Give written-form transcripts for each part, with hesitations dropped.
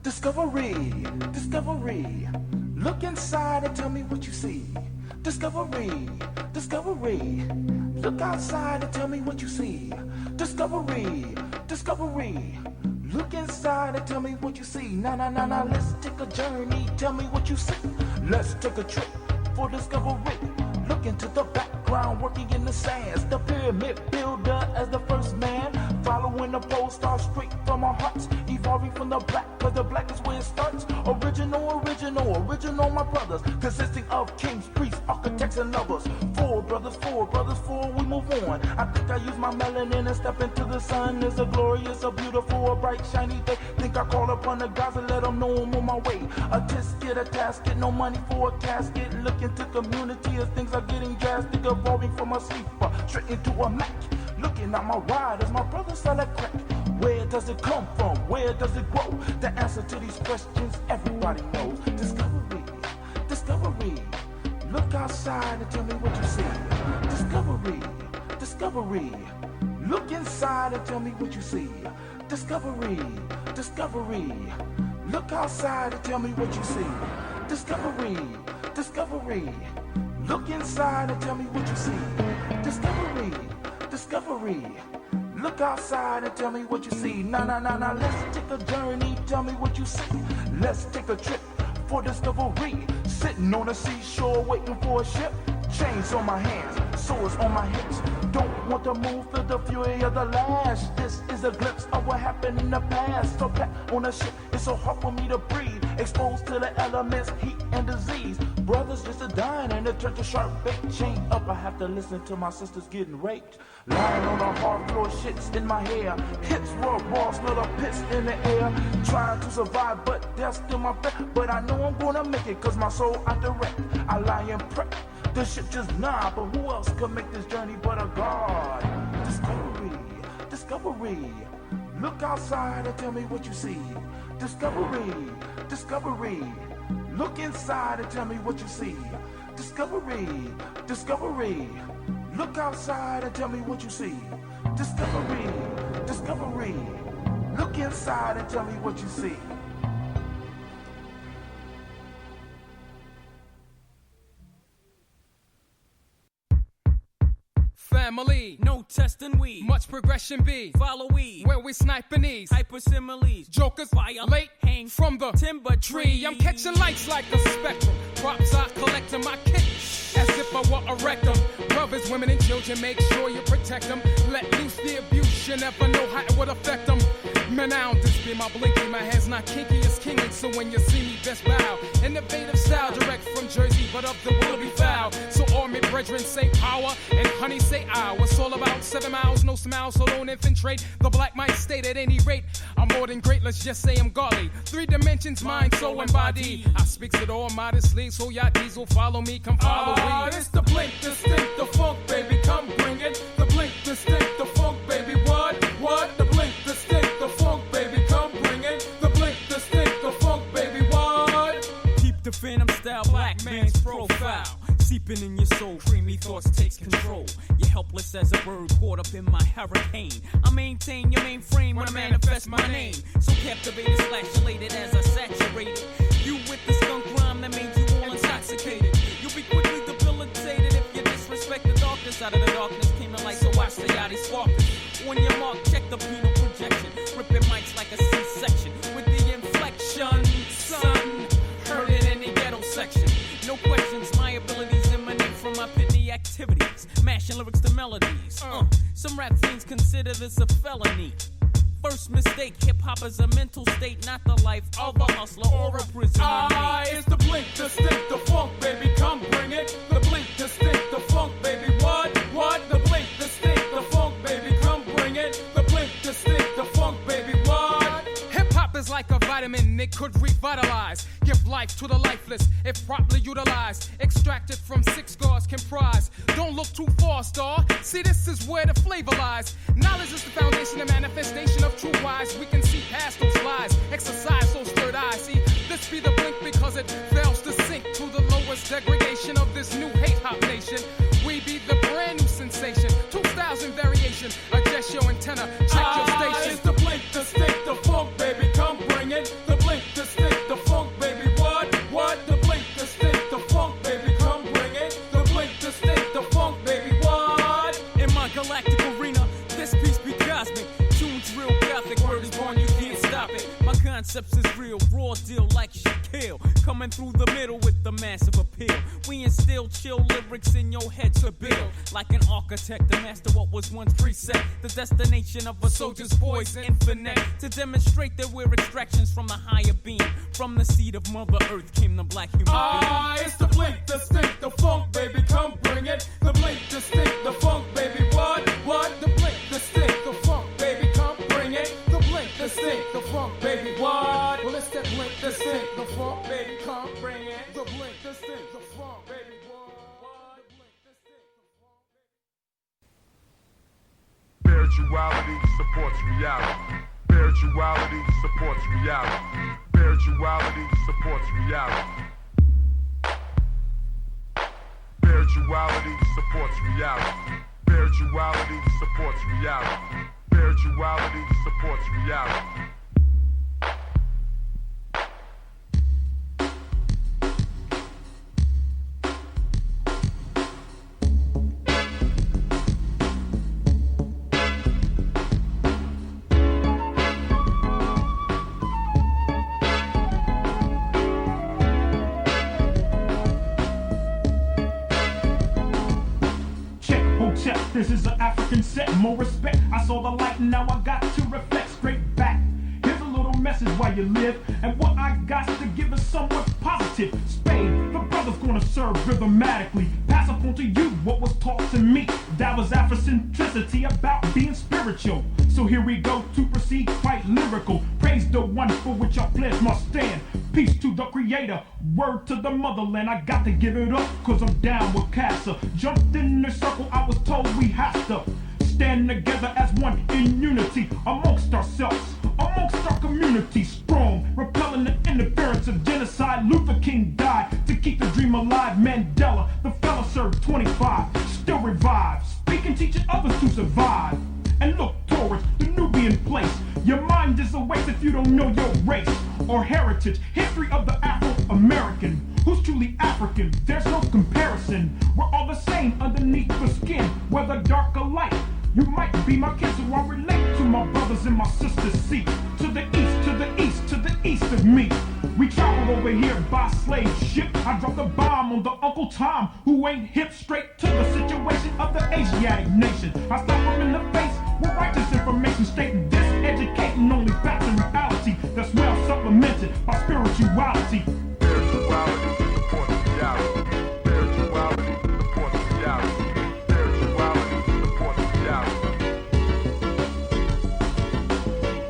Discovery, discovery. Look inside and tell me what you see. Discovery, discovery. Look outside and tell me what you see. Discovery, discovery. Look inside and tell me what you see. Nah, nah, nah, nah. Let's take a journey. Tell me what you see. Let's take a trip for discovery. Look into the background, working in the sands. The pyramid builder as the first man. Following the pole star straight from our hearts. Evolving from the black, cause the black is where it starts. Original, original, original, my brothers. Consisting of kings, priests, architects, and lovers. Four brothers, four, we move on. I think I use my melanin and step into the sun. It's a glorious, a beautiful, a bright, shiny day. Think I call upon the gods and let them know I'm on my way. A tisket, a tasket, no money for a casket. Look into community as things are getting drastic. Evolving from a sleeper straight into a Mac. Looking at my ride as my brother sell a crack. Where does it come from? Where does it grow? The answer to these questions everybody knows. Discovery, discovery. Look outside and tell me what you see. Discovery, discovery. Look inside and tell me what you see. Discovery, discovery. Look outside and tell me what you see. Discovery, discovery. Look inside and tell me what you see. Discovery, discovery. Look outside and tell me what you see. Nah, nah, nah, nah. Let's take a journey. Tell me what you see. Let's take a trip for discovery. Sitting on the seashore waiting for a ship. Chains on my hands, swords on my hips. Don't want to move, feel the fury of the lash. This is a glimpse of what happened in the past. So back on a ship, it's so hard for me to breathe. Exposed to the elements, heat and disease. Brothers just a dying and it turned to sharp bait. Chain up, I have to listen to my sisters getting raped. Lying on the hard floor, shit's in my hair. Hips were raw, smell of piss in the air. Trying to survive, but that's still my bet. But I know I'm gonna make it, cause my soul I direct. I lie in prep. The ship just nah, but who else could make this journey but a God? Discovery, discovery. Look outside and tell me what you see. Discovery, discovery. Look inside and tell me what you see. Discovery, discovery. Look outside and tell me what you see. Discovery, discovery. Look inside and tell me what you see. Family, no testing we. Much progression be. Follow we. Where we sniping these. Hypersimiles. Jokers violate. Hang from the timber tree. I'm catching lights like a spectrum. Props I collect in my kit. As if I were a rectum. Brothers, women, and children, make sure you protect them. Let loose the abuse, you never know how it would affect them. Man, I don't this be my blinky. My head's not kinky, it's kingy. So when you see me, best bow. Innovative style, direct from Jersey, but of the will be foul. So all my brethren say power, and honey say I. What's all about 7 miles, no smiles, so don't infiltrate. The black might state at any rate. I'm more than great, let's just say I'm godly. 3 dimensions, mind, soul, and body. I speaks it all modestly, so y'all diesel follow me, come follow me. It's the blink, distinct, the funk, baby, come bring it. The blink, distinct, the funk, baby, what? The blink, distinct, the funk, baby, come bring it. The blink, distinct, the funk, baby, what? Keep the phantom style, black man's profile. Seeping in your soul, creamy thoughts takes control. You're helpless as a bird caught up in my hurricane. I maintain your mainframe when I manifest my name. So captivated, slash elated as I saturated. You with the skunk rhyme that made you all intoxicated. You'll be quickly debilitated if you disrespect the darkness. Out of the darkness came the light, so watch the yachty spark. On your mark, check the penal projection. Ripping mics like a C-section. With the inflection, son. Heard it in the ghetto section. No questions, my abilities emanate from my pithy activities. Mashing lyrics to melodies. Some rap fiends consider this a felony. First mistake, hip-hop is a mental state, not the life of a hustler or a prisoner. It's the blink, distinct, the funk, baby, come bring it. The blink, distinct, the funk, baby, what? The blink, distinct, the funk, baby, come bring it. The blink, distinct, the funk, baby, what? Hip-hop is like a vitamin, it could revitalize. Give life to the lifeless, if properly utilized. Extracted from 6 guards comprised. Don't look too far, star. See, this is where the flavor lies. Knowledge is the foundation and manifestation of true wise. We can see past those lies, exercise those third eyes. See, this be the blink because it fails to sink to the lowest degradation of this new hate-hop nation. We be the brand new sensation. 2 styles in variation. Adjust your antenna, check your station. It's the blink, distinct, the funk, baby, come bring it. The blink, galactic arena. This piece be cosmic. Tunes real gothic. Word is born, you can't stop it. My concepts is real, raw deal like Shaquille. Coming through the middle with the massive appeal. We instill chill lyrics in your head to build. Like an architect to master what was once preset. The destination of a soldier's boy's infinite. To demonstrate that we're extractions from the higher beam. From the seed of Mother Earth came the black human being. It's the blink, the stink, the funk, baby, come bring it. The blink, the stink, the funk, baby, what? The blink, the stink, the funk, baby, come bring it. The blink, the stink, the funk, baby, what? Well, it's that blink, the stink, the funk, baby, come bring it. The blink, the stink, the funk, baby, what? Blink, the stink, the funk, baby. Spirituality supports reality. Spirituality supports reality. Spirituality supports reality. Spirituality supports reality. Spirituality supports reality. Spirituality supports reality. This is an African set, more respect. I saw the light and now I got to reflect straight back. Here's a little message while you live, and what I got to give is somewhat positive. Spade, the brother's gonna serve rhythmatically. Pass up on to you what was taught to me. That was Afrocentricity about being spiritual. So here we go to proceed quite lyrical. Praise the one for which I pledge my stand. Peace to the creator, word to the motherland. I got to give it up, cause I'm down with Casa. Jumped in the circle, I was told we have to stand together as one in unity. Amongst ourselves, amongst our community. Strong, repelling the interference of genocide. Luther King died to keep the dream alive. Mandela, the fella served 25, still revived. Speaking, teaching others to survive. And look towards the Nubian place. Your mind is a waste if you don't know your race or heritage. History of the Afro-American. Who's truly African? There's no comparison. We're all the same underneath the skin, whether dark or light. You might be my kid, so I relate to my brothers and my sisters. See, to the east, to the east, to the east of me. We traveled over here by slave ship. I dropped a bomb on the Uncle Tom, who ain't hip. Straight to the situation of the Asiatic nation. I slapped him in the face with righteous information, stating this, educating only facts and reality. That's well supplemented by spirituality. Spirituality supports reality. Spirituality supports reality. Spirituality supports reality.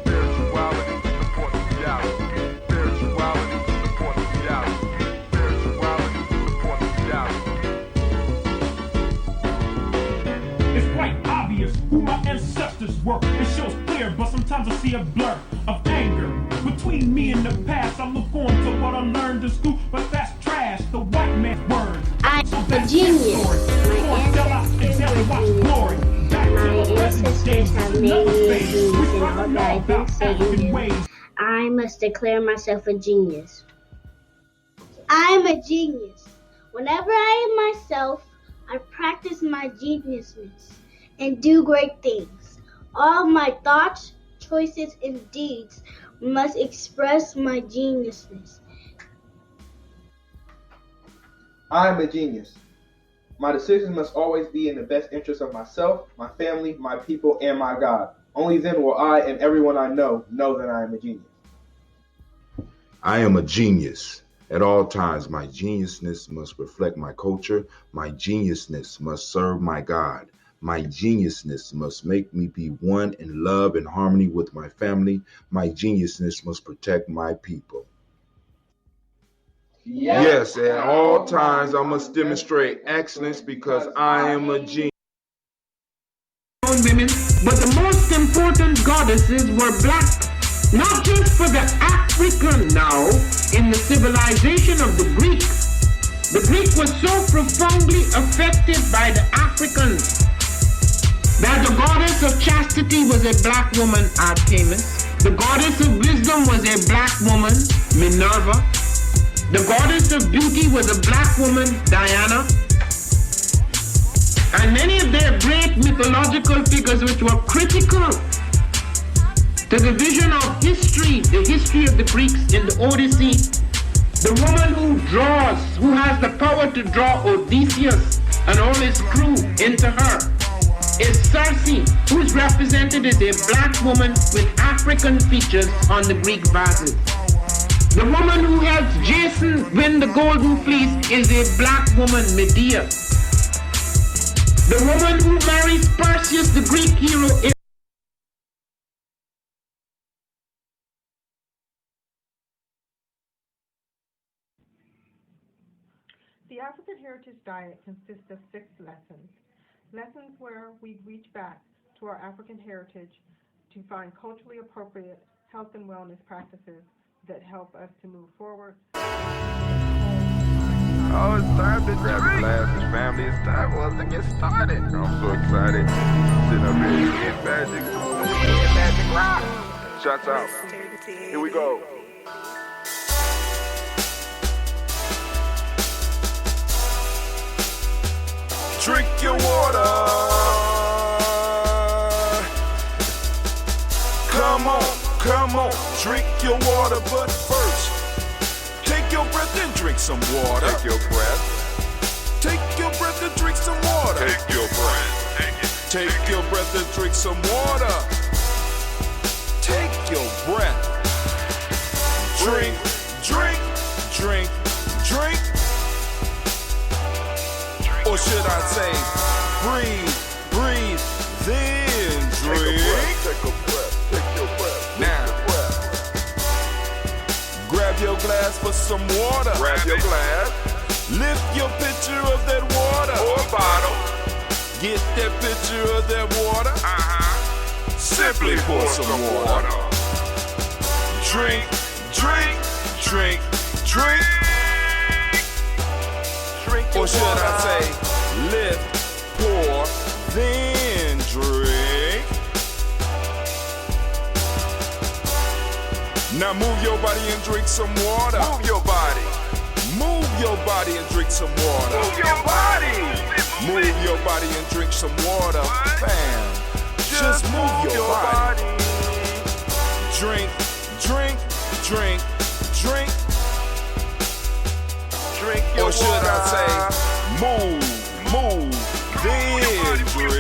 Spirituality supports reality. Spirituality supports reality. Spirituality supports reality. It's quite obvious who my ancestors were. It shows clear, but sometimes I see a blur of anger between me and the past. I look on to what I learned in school, but that's trash, the white man's words. I'm a genius. My ancestors have made me a genius, and all that I didn't say genius. I must declare myself a genius. I'm a genius. Whenever I am myself, I practice my geniusness and do great things. All my thoughts, choices, and deeds must express my geniusness. I am a genius. My decisions must always be in the best interest of myself, my family, my people, and my God. Only then will I and everyone I know that I am a genius. I am a genius. At all times, my geniusness must reflect my culture. My geniusness must serve my God. My geniusness must make me be one in love and harmony with my family. My geniusness must protect my people. Yes, at all times I must demonstrate excellence because I am a genius. Women, but the most important goddesses were black, not just for the African now, in the civilization of the Greeks. The Greek was so profoundly affected by the Africans that the goddess of chastity was a black woman, Artemis. The goddess of wisdom was a black woman, Minerva. The goddess of beauty was a black woman, Diana. And many of their great mythological figures which were critical to the vision of history, the history of the Greeks in the Odyssey. The woman who draws, who has the power to draw Odysseus and all his crew into her, is Circe, who is represented as a black woman with African features on the Greek vases. The woman who helps Jason win the Golden Fleece is a black woman, Medea. The woman who marries Perseus, the Greek hero, is The African Heritage Diet consists of 6 lessons. Lessons where we reach back to our African heritage to find culturally appropriate health and wellness practices that help us to move forward. Oh, it's time to grab your glasses, family. It's time for us to get started. I'm so excited. Sitting up here eating magic rock. Shots out. Here we go. Drink your water. Come on, drink your water, but first, take your breath and drink some water. Take your breath. Take your breath and drink some water. Take your breath. Take your breath and drink some water. Take your breath. Drink, drink, drink, drink. Or should I say, breathe, breathe, then drink. Take a breath, take your breath. Now, grab your glass for some water. Grab your glass. Lift your pitcher of that water. Or bottle. Get that pitcher of that water. Simply pour some water. Drink, drink, drink, drink. Or should I say, lift, pour, then drink. Now move your body and drink some water. Move your body. Move your body and drink some water. Move your body. Move your body and drink some water. Bam. Just move your body. Drink, drink, drink, drink. Drink your water. Or should I say, move, then drink.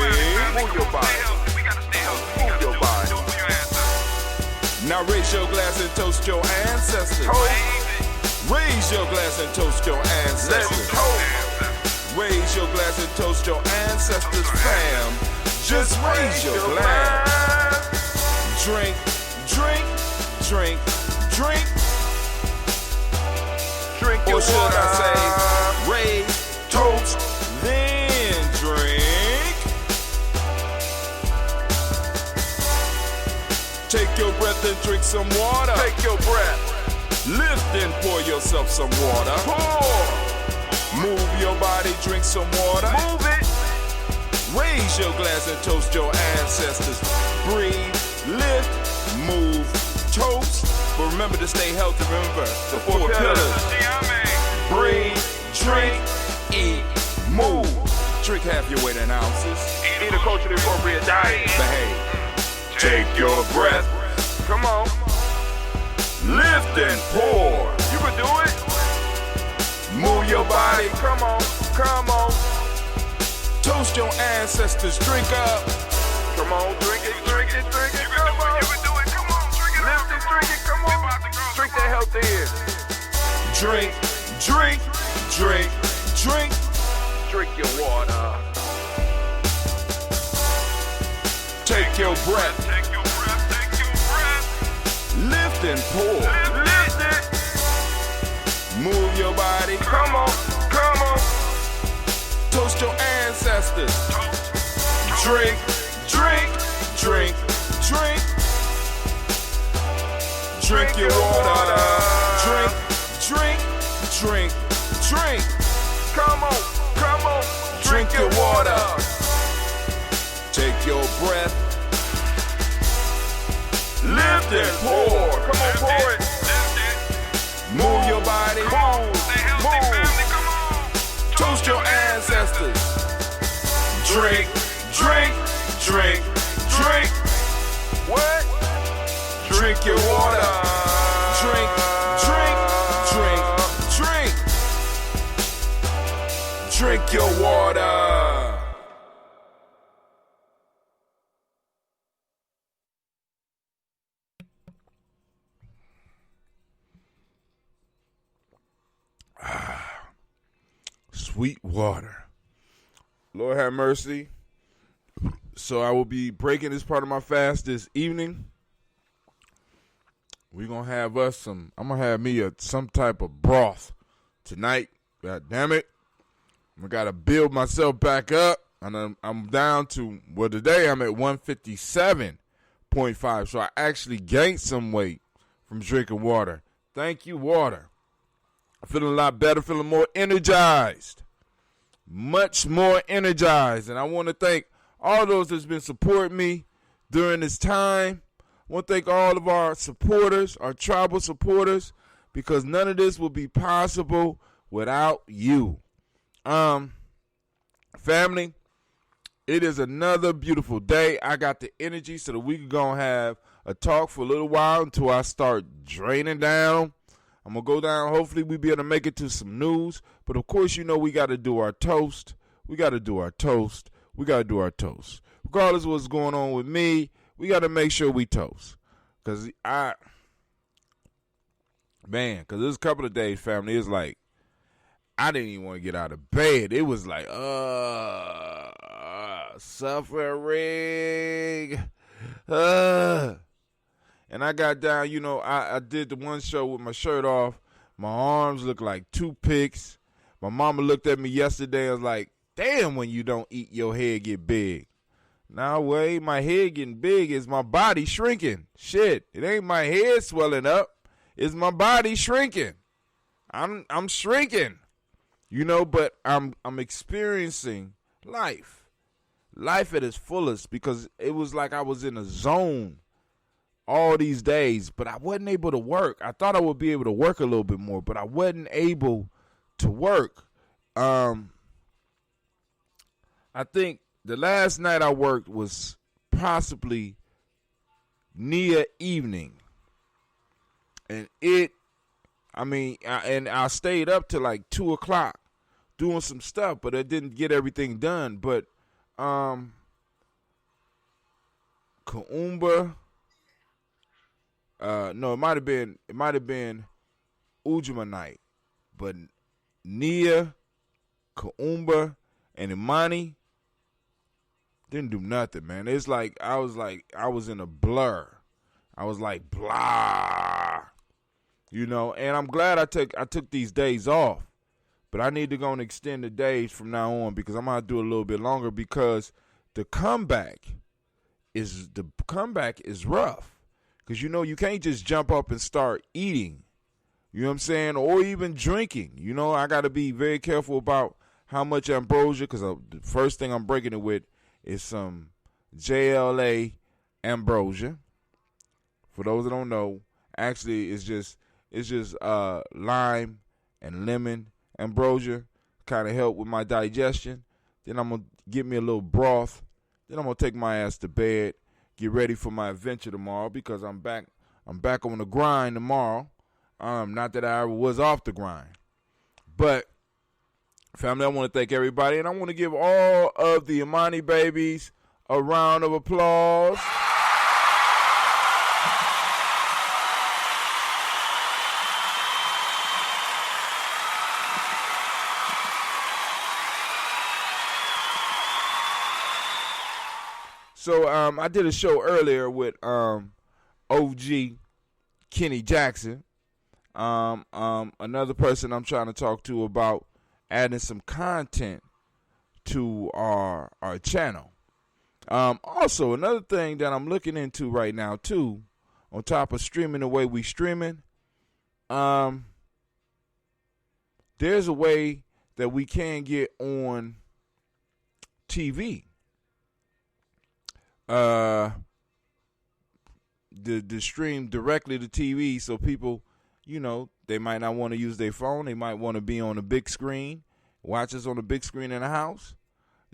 Move your body. Move your body. Now raise your glass and toast your ancestors. Raise your glass and toast your ancestors. Raise your glass and toast your ancestors, fam. Just raise your glass. Drink, drink, drink, drink. Drink your or should water. I say, raise, toast, then drink. Take your breath and drink some water. Take your breath. Lift and pour yourself some water. Pour. Move your body, drink some water. Move it. Raise your glass and toast your ancestors. Breathe, lift, move, toast. But remember to stay healthy. Remember the 4 pillars. Breathe, drink, eat, move. Drink half your weight in ounces. Eat a culturally appropriate diet. Behave. Take your breath. Come on. Lift and pour. You can do it. Move your body. Come on. Come on. Toast your ancestors. Drink up. Come on. Drink it. Drink it. Drink it. Come on. You can do it. Come on. Drink it. Lift it. Drink it. Come on. Drink that health in. Drink. Drink. Drink. Drink. Drink your water. Take your breath. Take your breath. Take your breath. Lift and pour. Lift it. Move your body. Come on. Come on. Toast your ancestors. Drink. Drink. Drink. Drink. Drink your water. Drink. Drink. Drink. Drink. Come on. Come on. Drink your water. Take your breath. Lift and pour. Come on, pour it. Move your body. Move. Move. Toast your ancestors. Drink, drink. What? Drink your water. Drink, drink, drink, drink. Drink your water. Sweet water. Lord have mercy. So I will be breaking this part of my fast this evening. We're going to have I'm going to have me some type of broth tonight. God damn it. I got to build myself back up. And I'm down to, today I'm at 157.5. So I actually gained some weight from drinking water. Thank you, water. I'm feeling a lot better, feeling more energized. Much more energized. And I want to thank all those that's been supporting me during this time. I want to thank all of our supporters, our tribal supporters, because none of this would be possible without you. Family, it is another beautiful day. I got the energy so that we can go and have a talk for a little while until I start draining down. I'm going to go down. Hopefully we'll be able to make it to some news. But, of course, we got to do our toast. We got to do our toast. Regardless of what's going on with me, we got to make sure we toast. Because there's a couple of days, family, it's like, I didn't even want to get out of bed. It was like, suffering. And I got down, I did the one show with my shirt off. My arms look like toothpicks. My mama looked at me yesterday and was like, damn, when you don't eat, your head get big. Now, way my head getting big is my body shrinking. Shit, it ain't my head swelling up. It's my body shrinking. I'm shrinking. But I'm experiencing life at its fullest, because it was like I was in a zone all these days, but I wasn't able to work. I thought I would be able to work a little bit more, but I wasn't able to work. I think the last night I worked was possibly near evening, and I stayed up till like 2:00 doing some stuff, but I didn't get everything done. But Kaumba, no, it might have been Ujima night, but Nia, Kaumba, and Imani didn't do nothing, man. It's like I was in a blur. I was like blah, and I'm glad I took these days off. But I need to go and extend the days from now on, because I'm going to do a little bit longer, because the comeback is rough. Because, you can't just jump up and start eating, you know what I'm saying, or even drinking. I got to be very careful about how much ambrosia, because the first thing I'm breaking it with is some JLA ambrosia. For those that don't know, actually it's just lime and lemon ambrosia, kind of help with my digestion. Then I'm going to get me a little broth. Then I'm going to take my ass to bed, get ready for my adventure tomorrow, because I'm back on the grind tomorrow. Not that I was off the grind. But, family, I want to thank everybody, and I want to give all of the Imani babies a round of applause. So I did a show earlier with OG Kenny Jackson, another person I'm trying to talk to about adding some content to our channel. Also, another thing that I'm looking into right now too, on top of streaming the way we streaming, there's a way that we can get on TV. The stream directly to TV, so people, they might not want to use their phone. They might want to be on a big screen, watch us on a big screen in the house.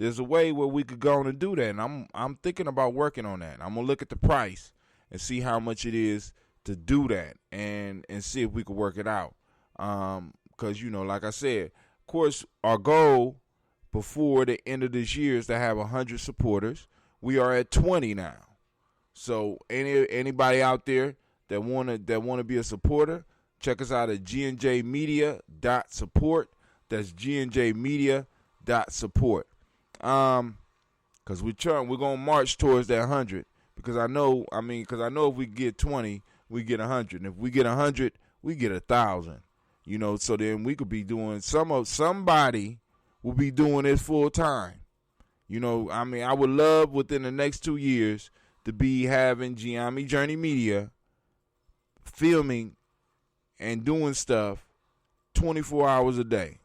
there's a way where we could go on and do that, and I'm thinking about working on that. I'm gonna look at the price and see how much it is to do that, and see if we could work it out. Because like I said, of course, our goal before the end of this year is to have 100 supporters. We are at 20 now. So anybody out there that wanna be a supporter, check us out at gnjmedia.support. That's gnjmedia.support. Because we're gonna march towards that 100. Because I know if we get 20, we get 100. And if we get 100, we get 1,000. So then we could be doing somebody will be doing it full time. I would love within the next 2 years to be having Gye-Nyame Journey Media filming and doing stuff 24 hours a day.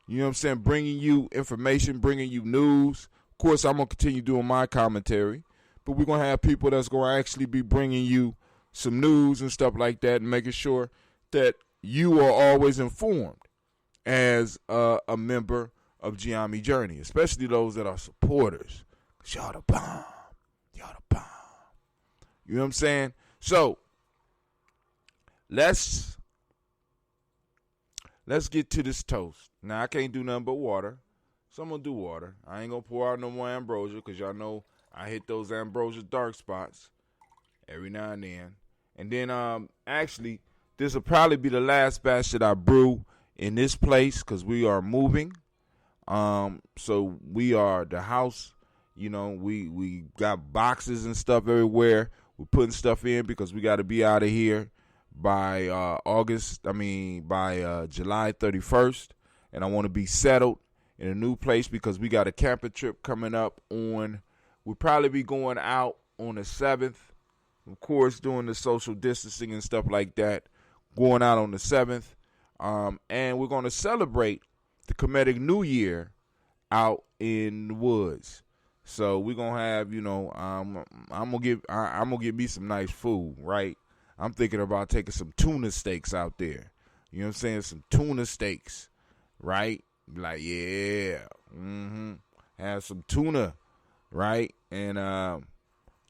You know what I'm saying? Bringing you information, bringing you news. Of course, I'm going to continue doing my commentary, but we're going to have people that's going to actually be bringing you some news and stuff like that and making sure that you are always informed as a member of Gye-Nyame Journey, especially those that are supporters. 'Cause y'all the bomb. Y'all the bomb. You know what I'm saying? So, let's get to this toast. Now, I can't do nothing but water, so I'm going to do water. I ain't going to pour out no more ambrosia because y'all know I hit those ambrosia dark spots every now and then. And then, actually, this will probably be the last batch that I brew in this place because we are moving. So we are the house, we got boxes and stuff everywhere. We're putting stuff in because we got to be out of here by July 31st. And I want to be settled in a new place because we got a camping trip coming up we'll probably be going out on the 7th. Of course, doing the social distancing and stuff like that, going out on the 7th. And we're going to celebrate the Kemetic New Year out in the woods. So we're going to have, I'm going to get me some nice food, right? I'm thinking about taking some tuna steaks out there. You know what I'm saying? Some tuna steaks, right? Like, yeah. Have some tuna, right? And, I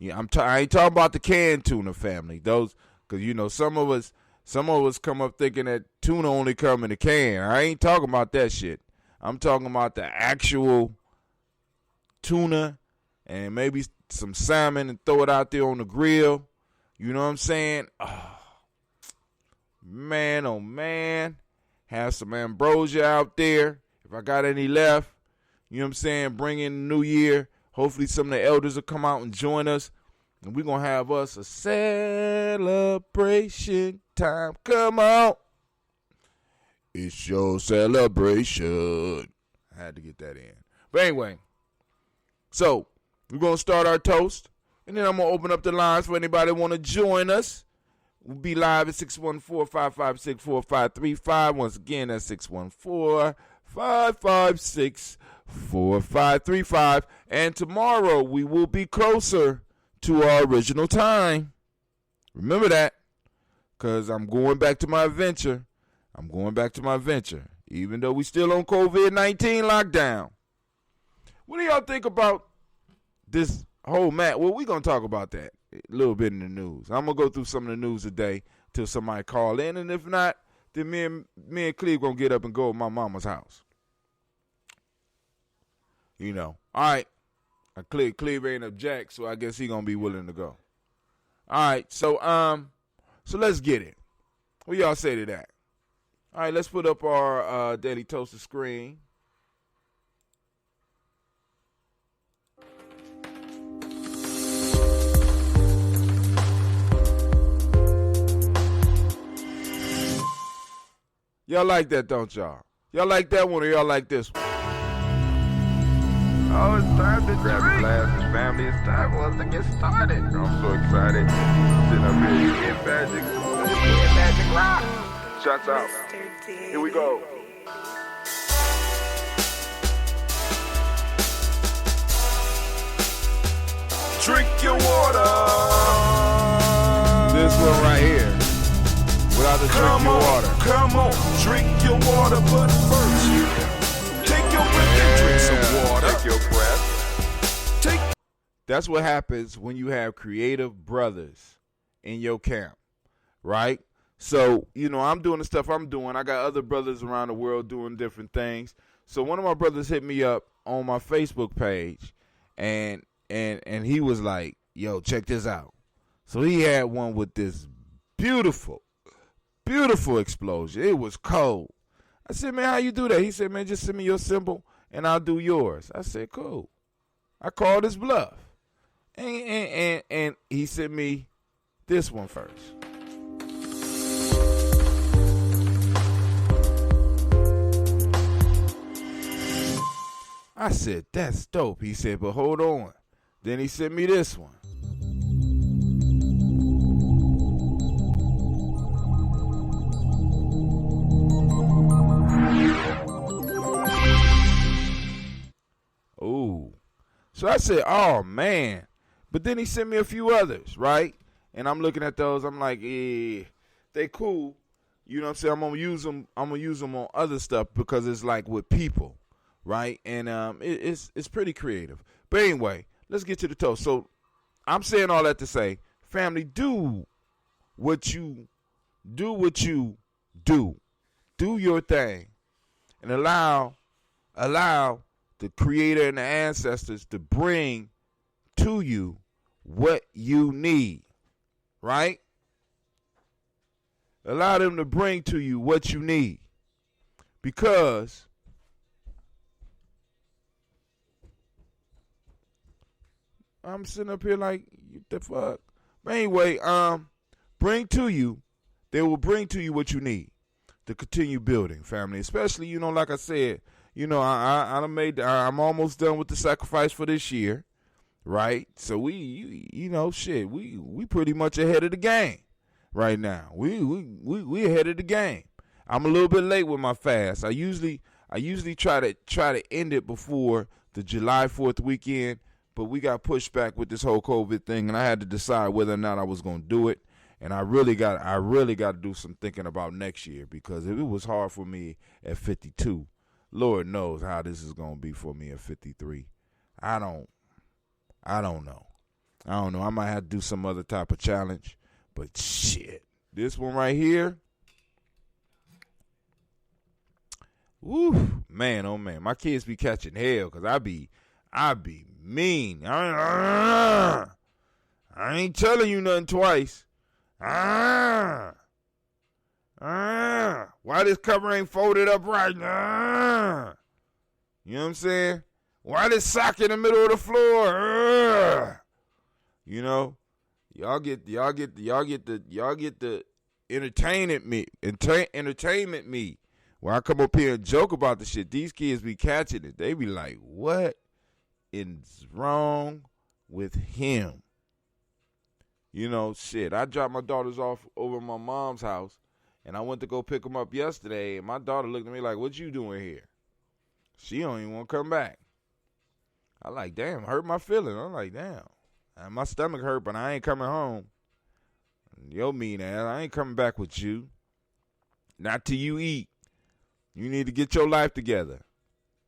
ain't talking about the canned tuna, family. Those, because, some of us come up thinking that tuna only come in a can. I ain't talking about that shit. I'm talking about the actual tuna and maybe some salmon and throw it out there on the grill. You know what I'm saying? Oh, man. Have some ambrosia out there. If I got any left, you know what I'm saying? Bring in the new year. Hopefully some of the elders will come out and join us. And we're going to have us a celebration time. Come on. It's your celebration. I had to get that in. But anyway, so we're going to start our toast. And then I'm going to open up the lines for anybody who want to join us. We'll be live at 614-556-4535. Once again, that's 614-556-4535. And tomorrow we will be closer to our original time. Remember that. Because I'm going back to my adventure. Even though we still on COVID-19 lockdown. What do y'all think about this whole match? Well, we're going to talk about that a little bit in the news. I'm going to go through some of the news today till somebody call in. And if not, then me and Cleve going to get up and go to my mama's house. All right. Cleve ain't object, so I guess he going to be willing to go. All right. So let's get it. What y'all say to that? All right, let's put up our Daily Toaster screen. Y'all like that, don't y'all? Y'all like that one or y'all like this one? Oh, it's time to grab your glasses, family. It's time for us to get started. I'm so excited. Sitting up here in Magic Rock. Shots out. Here we go. Drink your water. This one right here. Without the drink your water. Come on, drink your water, but first, take your breath and drink some water. Take your breath. That's what happens when you have creative brothers in your camp, right? So, I'm doing the stuff I'm doing. I got other brothers around the world doing different things. So one of my brothers hit me up on my Facebook page, and he was like, yo, check this out. So he had one with this beautiful, beautiful explosion. It was cold. I said, man, how you do that? He said, man, just send me your symbol, and I'll do yours. I said, cool. I called his bluff. And he sent me this one first. I said, that's dope. He said, but hold on. Then he sent me this one. Ooh. So I said, oh, man. But then he sent me a few others, right? And I'm looking at those. I'm like, they cool. You know what I'm saying? I'm going to use them on other stuff because it's like with people, right? And it's pretty creative. But anyway, let's get to the toast. So I'm saying all that to say, family, do what you do. Do your thing. And allow the creator and the ancestors to bring to you what you need, right? Allow them to bring to you what you need, because I'm sitting up here like, what the fuck? But anyway, they will bring to you what you need to continue building, family. Especially, like I said, I'm almost done with the sacrifice for this year, right? So we pretty much ahead of the game right now. We ahead of the game. I'm a little bit late with my fast. I usually try to end it before the July 4th weekend, but we got pushed back with this whole COVID thing, and I had to decide whether or not I was going to do it. And I really got to do some thinking about next year, because if it was hard for me at 52, Lord knows how this is going to be for me at 53. I don't know. I might have to do some other type of challenge, but shit, this one right here, woo, man, oh man, my kids be catching hell because I be mean. I ain't telling you nothing twice. Why this cover ain't folded up right? You know what I'm saying? Why this sock in the middle of the floor? Y'all get the entertainment me. When I come up here and joke about the shit, these kids be catching it. They be like, what is wrong with him? Shit, I dropped my daughters off over at my mom's house, and I went to go pick them up yesterday, and my daughter looked at me like, what you doing here? She don't even want to come back. I like, damn, hurt my feeling. I'm like, damn. And my stomach hurt, but I ain't coming home. Yo, mean ass, I ain't coming back with you. Not till you eat. You need to get your life together.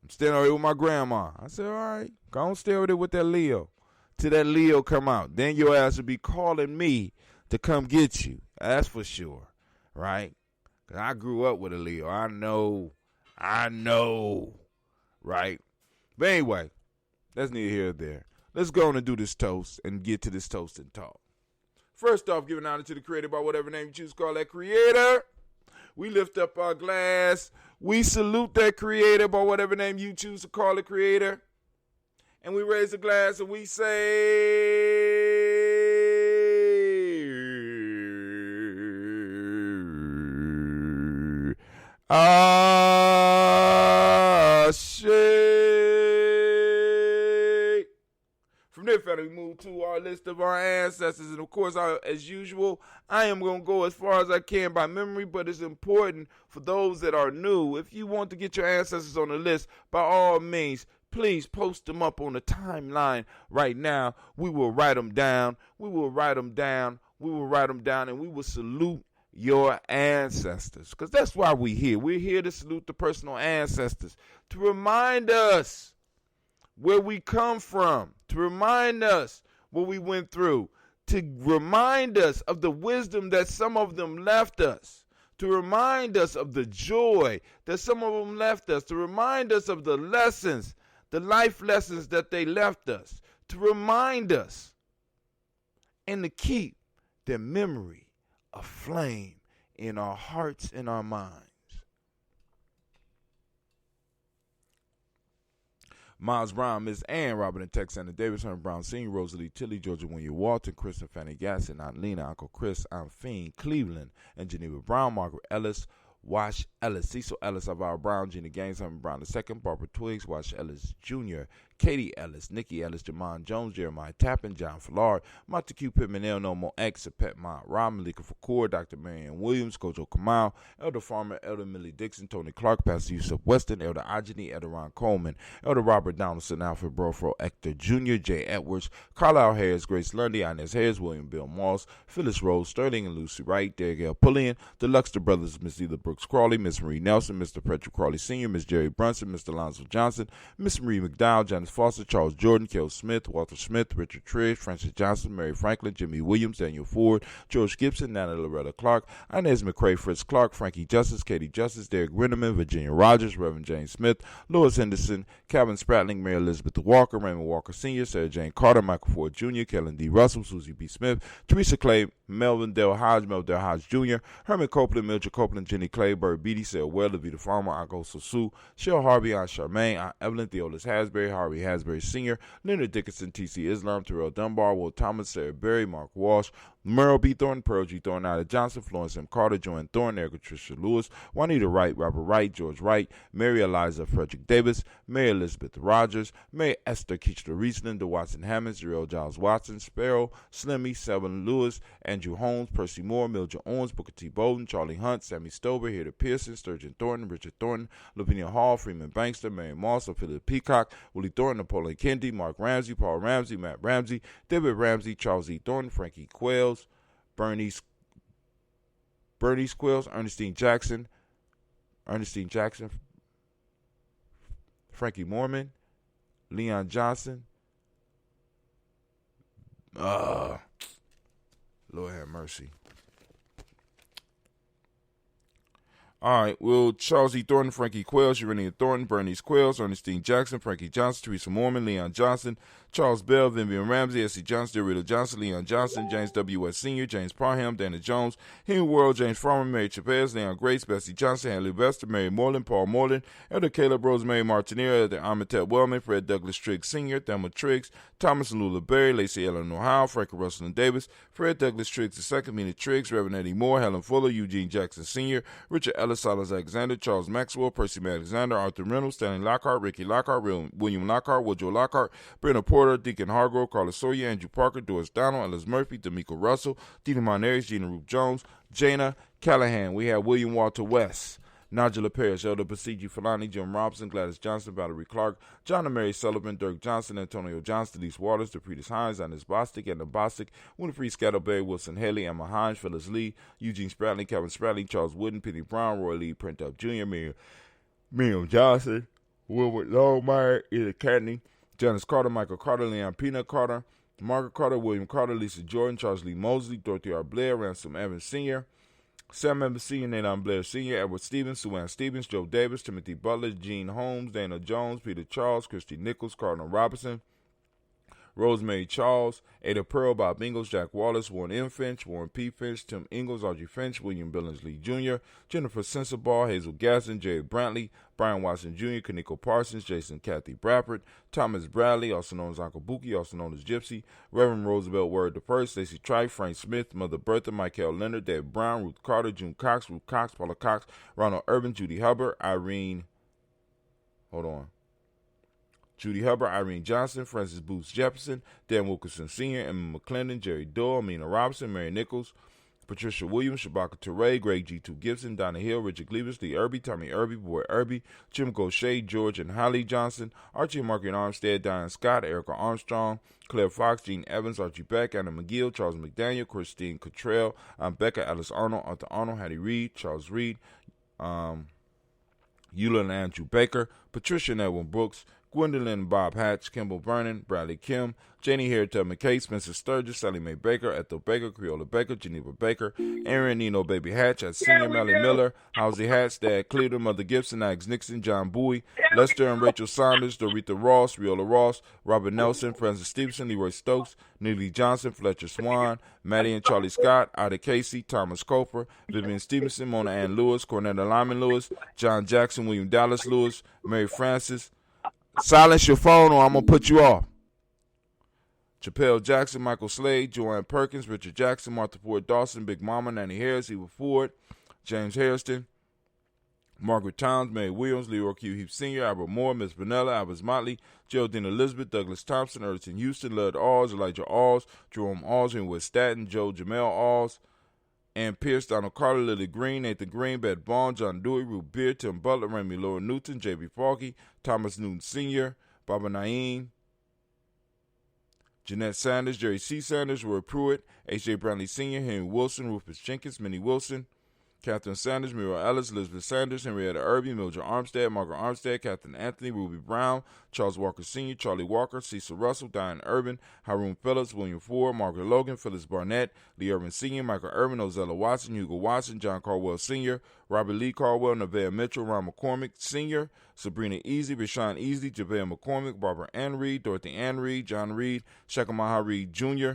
I'm staying over here with my grandma. I said, all right, go on stay over there with that Leo. Till that Leo come out. Then your ass will be calling me to come get you. That's for sure, right? Because I grew up with a Leo. I know, right? But anyway, that's neither here nor there. Let's go on and do this toast and get to this toast and talk. First off, giving honor to the creator by whatever name you choose to call that creator. We lift up our glass. We salute that creator by whatever name you choose to call the creator. And we raise the glass and we say, Ashe. From there, family, we move to our list of our ancestors. And, of course, as usual, I am going to go as far as I can by memory, but it's important for those that are new. If you want to get your ancestors on the list, by all means, please post them up on the timeline right now. We will write them down. And we will salute your ancestors, because that's why we're here. We're here to salute the personal ancestors, to remind us where we come from, to remind us what we went through, to remind us of the wisdom that some of them left us, to remind us of the joy that some of them left us, to remind us of the lessons, the life lessons that they left us, to remind us and to keep their memory aflame in our hearts and our minds. Miles Brown, Miss Ann, Robert and Tex, Anna Davis, Herman Brown Sr., Rosalie Tilly, Georgia William Walton, Chris and Fanny Gasson, Aunt Lena, Uncle Chris, Aunt Fiend, Cleveland, and Geneva Brown, Margaret Ellis, Wash Ellis, Cecil Ellis, Alvaro Brown, Gina Gaines, Herman Brown II, Barbara Twiggs, Wash Ellis Jr., Katie Ellis, Nikki Ellis, Jamon Jones, Jeremiah Tappan, John Fallard, Martha Q. Pittman, L. No More X, Pet Mont Rob, Malika Fakour, Dr. Marianne Williams, Kojo Kamal, Elder Farmer, Elder Millie Dixon, Tony Clark, Pastor Yusuf Weston, Elder Ajani, Elder Ron Coleman, Elder Robert Donaldson, Alfred Brofro, Hector Jr., Jay Edwards, Carlisle Harris, Grace Lundy, Inez Harris, William Bill Moss, Phyllis Rose, Sterling and Lucy Wright, Derek L. Pullian, the Luxter Brothers, Miss Ela Brooks Crawley, Miss Marie Nelson, Mr. Patrick Crawley Sr., Miss Jerry Brunson, Mr. Lonzo Johnson, Miss Marie McDowell, Janice Foster, Charles Jordan, Kel Smith, Walter Smith, Richard Trigg, Francis Johnson, Mary Franklin, Jimmy Williams, Daniel Ford, George Gibson, Nana Loretta Clark, Inez McCrae, Fritz Clark, Frankie Justice, Katie Justice, Derek Rinneman, Virginia Rogers, Reverend James Smith, Lois Henderson, Calvin Spratling, Mary Elizabeth Walker, Raymond Walker Sr., Sarah Jane Carter, Michael Ford Jr., Kellen D. Russell, Susie B. Smith, Teresa Clay, Melvin Del Hodge, Melvin Del Hodge Jr., Herman Copeland, Mildred Copeland, Jenny Clay, Bird Beatty, Sarah Well, Levita Farmer, Uncle Sosu, Shell Harvey, Aunt Charmaine, Aunt Evelyn, Theolis Hasbury, Harvey Hasbury Sr., Leonard Dickinson, T.C. Islam, Terrell Dunbar, Will Thomas, Sarah Berry, Mark Walsh, Merle B. Thornton, Pearl G. Thornton, Ida Johnson, Florence M. Carter, Joanne Thornton, Erica Tricia Lewis, Juanita Wright, Robert Wright, George Wright, Mary Eliza Frederick Davis, Mary Elizabeth Rogers, Mary Esther Keachler Riesland, DeWatson Hammonds, Jarrell Giles Watson, Sparrow, Slimmy, Selvin Lewis, Andrew Holmes, Percy Moore, Mildred Owens, Booker T. Bowden, Charlie Hunt, Sammy Stover, Hilda Pearson, Sturgeon Thornton, Richard Thornton, Lavinia Hall, Freeman Bankster, Mary Moss, Philip Peacock, Willie Thornton, Napoleon Kennedy, Mark Ramsey, Paul Ramsey, Matt Ramsey, David Ramsey, Charles E. Thornton, Frankie Quails, Bernice Quills, Ernestine Jackson, Frankie Mormon, Leon Johnson, Lord have mercy. All right, well, Charles E. Thornton, Frankie Quails, Urania Thornton, Bernice Quails, Ernestine Jackson, Frankie Johnson, Teresa Mormon, Leon Johnson, Charles Bell, Vivian Ramsey, S.C. Johnson, Derrida Johnson, Leon Johnson, James W. S. Sr., James Parham, Dana Jones, Henry World, James Farmer, Mary Chavez, Leon Grace, Bessie Johnson, Hanley Vester, Mary Moreland, Paul Moreland, Elder Caleb Rosemary Martineer, Elder Amitette Wellman, Fred Douglas Triggs Sr., Thelma Triggs, Thomas and Lula Berry, Lacey Eleanor Howe, Frankie Russell and Davis, Fred Douglas Triggs II, Mina Triggs, Reverend Eddie Moore, Helen Fuller, Eugene Jackson Sr., Richard Ellis, Silas Alexander, Charles Maxwell, Percy Alexander, Arthur Reynolds, Stanley Lockhart, Ricky Lockhart, William Lockhart, Woodrow Lockhart, Brenda Porter, Deacon Hargrove, Carlos Sawyer, Andrew Parker, Doris Donald, Ellis Murphy, D'Amico Russell, Dina Monares, Gina Ruth Jones, Jana Callahan. We have William Walter West, Nigella Parrish, Elder Basiji Falani, Jim Robinson, Gladys Johnson, Valerie Clark, John and Mary Sullivan, Dirk Johnson, Antonio Johnston, Denise Waters, DePretis Hines, Annis Bostic, Edna Bostic, Winifred Scatterberry, Wilson Haley, Emma Hines, Phyllis Lee, Eugene Spratley, Kevin Spratley, Charles Wooden, Penny Brown, Roy Lee, Print Up Jr., Miriam Johnson, Wilbert Longmire, Ida Cadney, Janice Carter, Michael Carter, Leon Peanut Carter, Margaret Carter, William Carter, Lisa Jordan, Charles Lee Mosley, Dorothy R. Blair, Ransom Evans Sr., Sam Evans Sr., Nathan Blair Sr., Edward Stevens, Sue Ann Stevens, Joe Davis, Timothy Butler, Gene Holmes, Dana Jones, Peter Charles, Christy Nichols, Cardinal Robinson, Rosemary Charles, Ada Pearl, Bob Ingalls, Jack Wallace, Warren M. Finch, Warren P. Finch, Tim Ingalls, Audrey Finch, William Billingsley Jr., Jennifer Sensabaugh, Hazel Gasson, Jerry Brantley, Brian Watson Jr., Kaniko Parsons, Jason Kathy Bradford, Thomas Bradley, also known as Uncle Buki, also known as Gypsy, Reverend Roosevelt Word I, Stacey Trife, Frank Smith, Mother Bertha, Michael Leonard, Deb Brown, Ruth Carter, June Cox, Ruth Cox, Paula Cox, Ronald Urban, Judy Hubbard, Judy Hubbard, Irene Johnson, Francis Booth Jefferson, Dan Wilkerson Sr., Emma McClendon, Jerry Doyle, Amina Robinson, Mary Nichols, Patricia Williams, Shabaka Teray, Greg G2 Gibson, Donna Hill, Richard Gleavis, Lee Irby, Tommy Irby, Boy Irby, Jim Gaucher, George and Holly Johnson, Archie and Margaret Armstead, Diane Scott, Erica Armstrong, Claire Fox, Gene Evans, Archie Beck, Anna McGill, Charles McDaniel, Christine Cottrell, Becca, Alice Arnold, Arthur Arnold, Hattie Reed, Charles Reed, Eula and Andrew Baker, Patricia and Edwin Brooks, Gwendolyn Bob Hatch, Kimball Vernon, Bradley Kim, Janie Harriet McKay, Spencer Sturgis, Sally Mae Baker, Ethel Baker, Creola Baker, Geneva Baker, Aaron Nino Baby Hatch, at Senior Melly Miller, Housie Hatch, Dad Cleveland, Mother Gibson, Alex Nixon, John Bowie, Lester and Rachel Saunders, Doretha Ross, Riola Ross, Robert Nelson, Francis Stevenson, Leroy Stokes, Neely Johnson, Fletcher Swan, Maddie and Charlie Scott, Ida Casey, Thomas Coper, Vivian Stevenson, Mona Ann Lewis, Cornetta Lyman Lewis, John Jackson, William Dallas Lewis, Mary Francis. Silence your phone or I'm going to put you off. Chappelle Jackson, Michael Slade, Joanne Perkins, Richard Jackson, Martha Ford Dawson, Big Mama, Nanny Harris, Eva Ford, James Hairston, Margaret Towns, Mary Williams, Leroy Q. Heath Sr., Albert Moore, Miss Vanilla, Albert Motley, Geraldine Elizabeth, Douglas Thompson, Erton Houston, Lud Alls, Elijah Alls, Jerome Alls, Henry Staten, Joe Jamel Alls, Ann Pierce, Donald Carter, Lily Green, Nathan Green, Beth Bond, John Dewey, Ruth Beer, Tim Butler, Remy Laura Newton, J.B. Falky, Thomas Newton Sr., Baba Naeem, Jeanette Sanders, Jerry C. Sanders, Roy Pruitt, H.J. Brownlee Sr., Henry Wilson, Rufus Jenkins, Minnie Wilson, Catherine Sanders, Muriel Ellis, Elizabeth Sanders, Henrietta Irby, Mildred Armstead, Margaret Armstead, Catherine Anthony, Ruby Brown, Charles Walker Sr., Charlie Walker, Cecil Russell, Diane Urban, Haroon Phillips, William Ford, Margaret Logan, Phyllis Barnett, Lee Irvin Sr., Michael Irvin, Ozella Watson, Hugo Watson, John Caldwell Sr., Robert Lee Caldwell, Nevaeh Mitchell, Ron McCormick Sr., Sabrina Easy, Rashawn Easy, Javale McCormick, Barbara Ann Reed, Dorothy Ann Reed, John Reed, Shekamaha Reed Jr.,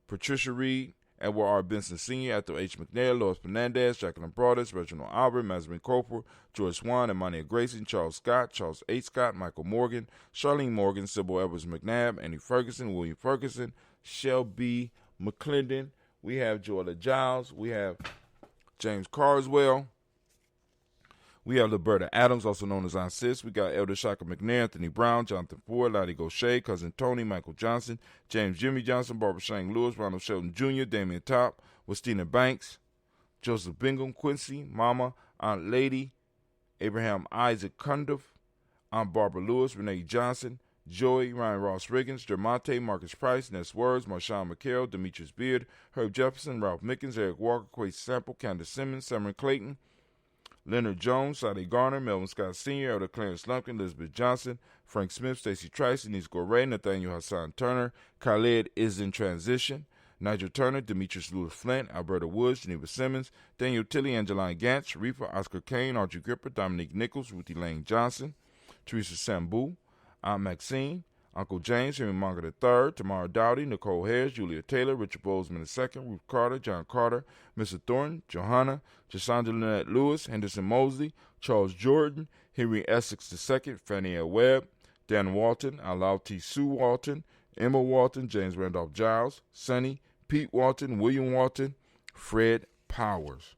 Patricia Reed, Edward R. Benson Sr., Ethel H. McNair, Lois Fernandez, Jacqueline Broadus, Reginald Albert, Masmin Cooper, George Swan, Emmanuel Grayson, Charles Scott, Charles H. Scott, Michael Morgan, Charlene Morgan, Sybil Edwards McNabb, Annie Ferguson, William Ferguson, Shelby McClendon. We have Joella Giles. We have James Carswell. We have Liberta Adams, also known as Aunt Sis. We got Elder Shaka McNair, Anthony Brown, Jonathan Ford, Lottie Gaucher, Cousin Tony, Michael Johnson, James Jimmy Johnson, Barbara Shane Lewis, Ronald Shelton Jr., Damian Top, Westina Banks, Joseph Bingham, Quincy, Mama, Aunt Lady, Abraham Isaac Cundiff, Aunt Barbara Lewis, Renee Johnson, Joey, Ryan Ross Riggins, Dermonte, Marcus Price, Ness Words, Marshawn McHale, Demetrius Beard, Herb Jefferson, Ralph Mickens, Eric Walker, Quay Sample, Candace Simmons, Summer Clayton, Leonard Jones, Sade Garner, Melvin Scott Sr., Elder Clarence Lumpkin, Elizabeth Johnson, Frank Smith, Stacey Trice, Denise Goray, Nathaniel Hassan Turner, Khaled is in transition, Nigel Turner, Demetrius Lewis Flint, Alberta Woods, Geneva Simmons, Daniel Tilley, Angeline Gantz, Sharifa, Oscar Kane, Audrey Gripper, Dominique Nichols, Ruthie Lane Johnson, Teresa Sambu, Aunt Maxine, Uncle James, Henry Monger III, Tamara Dowdy, Nicole Harris, Julia Taylor, Richard Bozeman II, Ruth Carter, John Carter, Mr. Thornton, Johanna, Jasandra Lynette Lewis, Henderson Mosley, Charles Jordan, Henry Essex II, Fannie L. Webb, Dan Walton, Alau T. Sue Walton, Emma Walton, James Randolph Giles, Sonny, Pete Walton, William Walton, Fred Powers,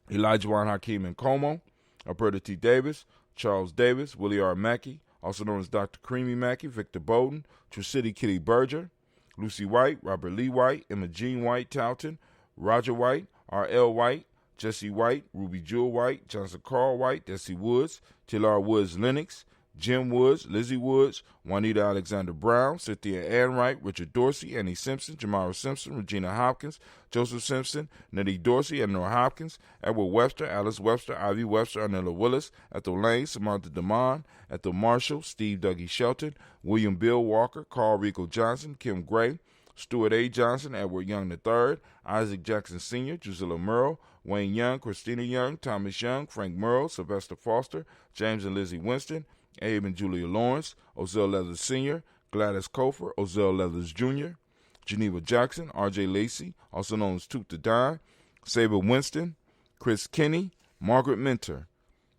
Elijah Juan Hakeem and Como, Alberta T. Davis, Charles Davis, Willie R. Mackey, also known as Dr. Creamy Mackey, Victor Bowden, True City Kitty Berger, Lucy White, Robert Lee White, Emma Jean White Towton, Roger White, R.L. White, Jesse White, Ruby Jewel White, Johnson Carl White, Desi Woods, Taylor Woods Lennox, Jim Woods, Lizzie Woods, Juanita Alexander Brown, Cynthia Ann Wright, Richard Dorsey, Annie Simpson, Jamara Simpson, Regina Hopkins, Joseph Simpson, Nettie Dorsey, Eleanor Hopkins, Edward Webster, Alice Webster, Ivy Webster, Arnella Willis, Ethel Lane, Samantha DeMond, Ethel Marshall, Steve Dougie Shelton, William Bill Walker, Carl Rico Johnson, Kim Gray, Stuart A. Johnson, Edward Young III, Isaac Jackson Sr., Drusilla Merle, Wayne Young, Christina Young, Thomas Young, Frank Merle, Sylvester Foster, James and Lizzie Winston, Abe and Julia Lawrence, Ozell Leathers Sr., Gladys Kofer, Ozell Leathers Jr., Geneva Jackson, R.J. Lacey, also known as Toot the Dime, Saber Winston, Chris Kinney, Margaret Minter.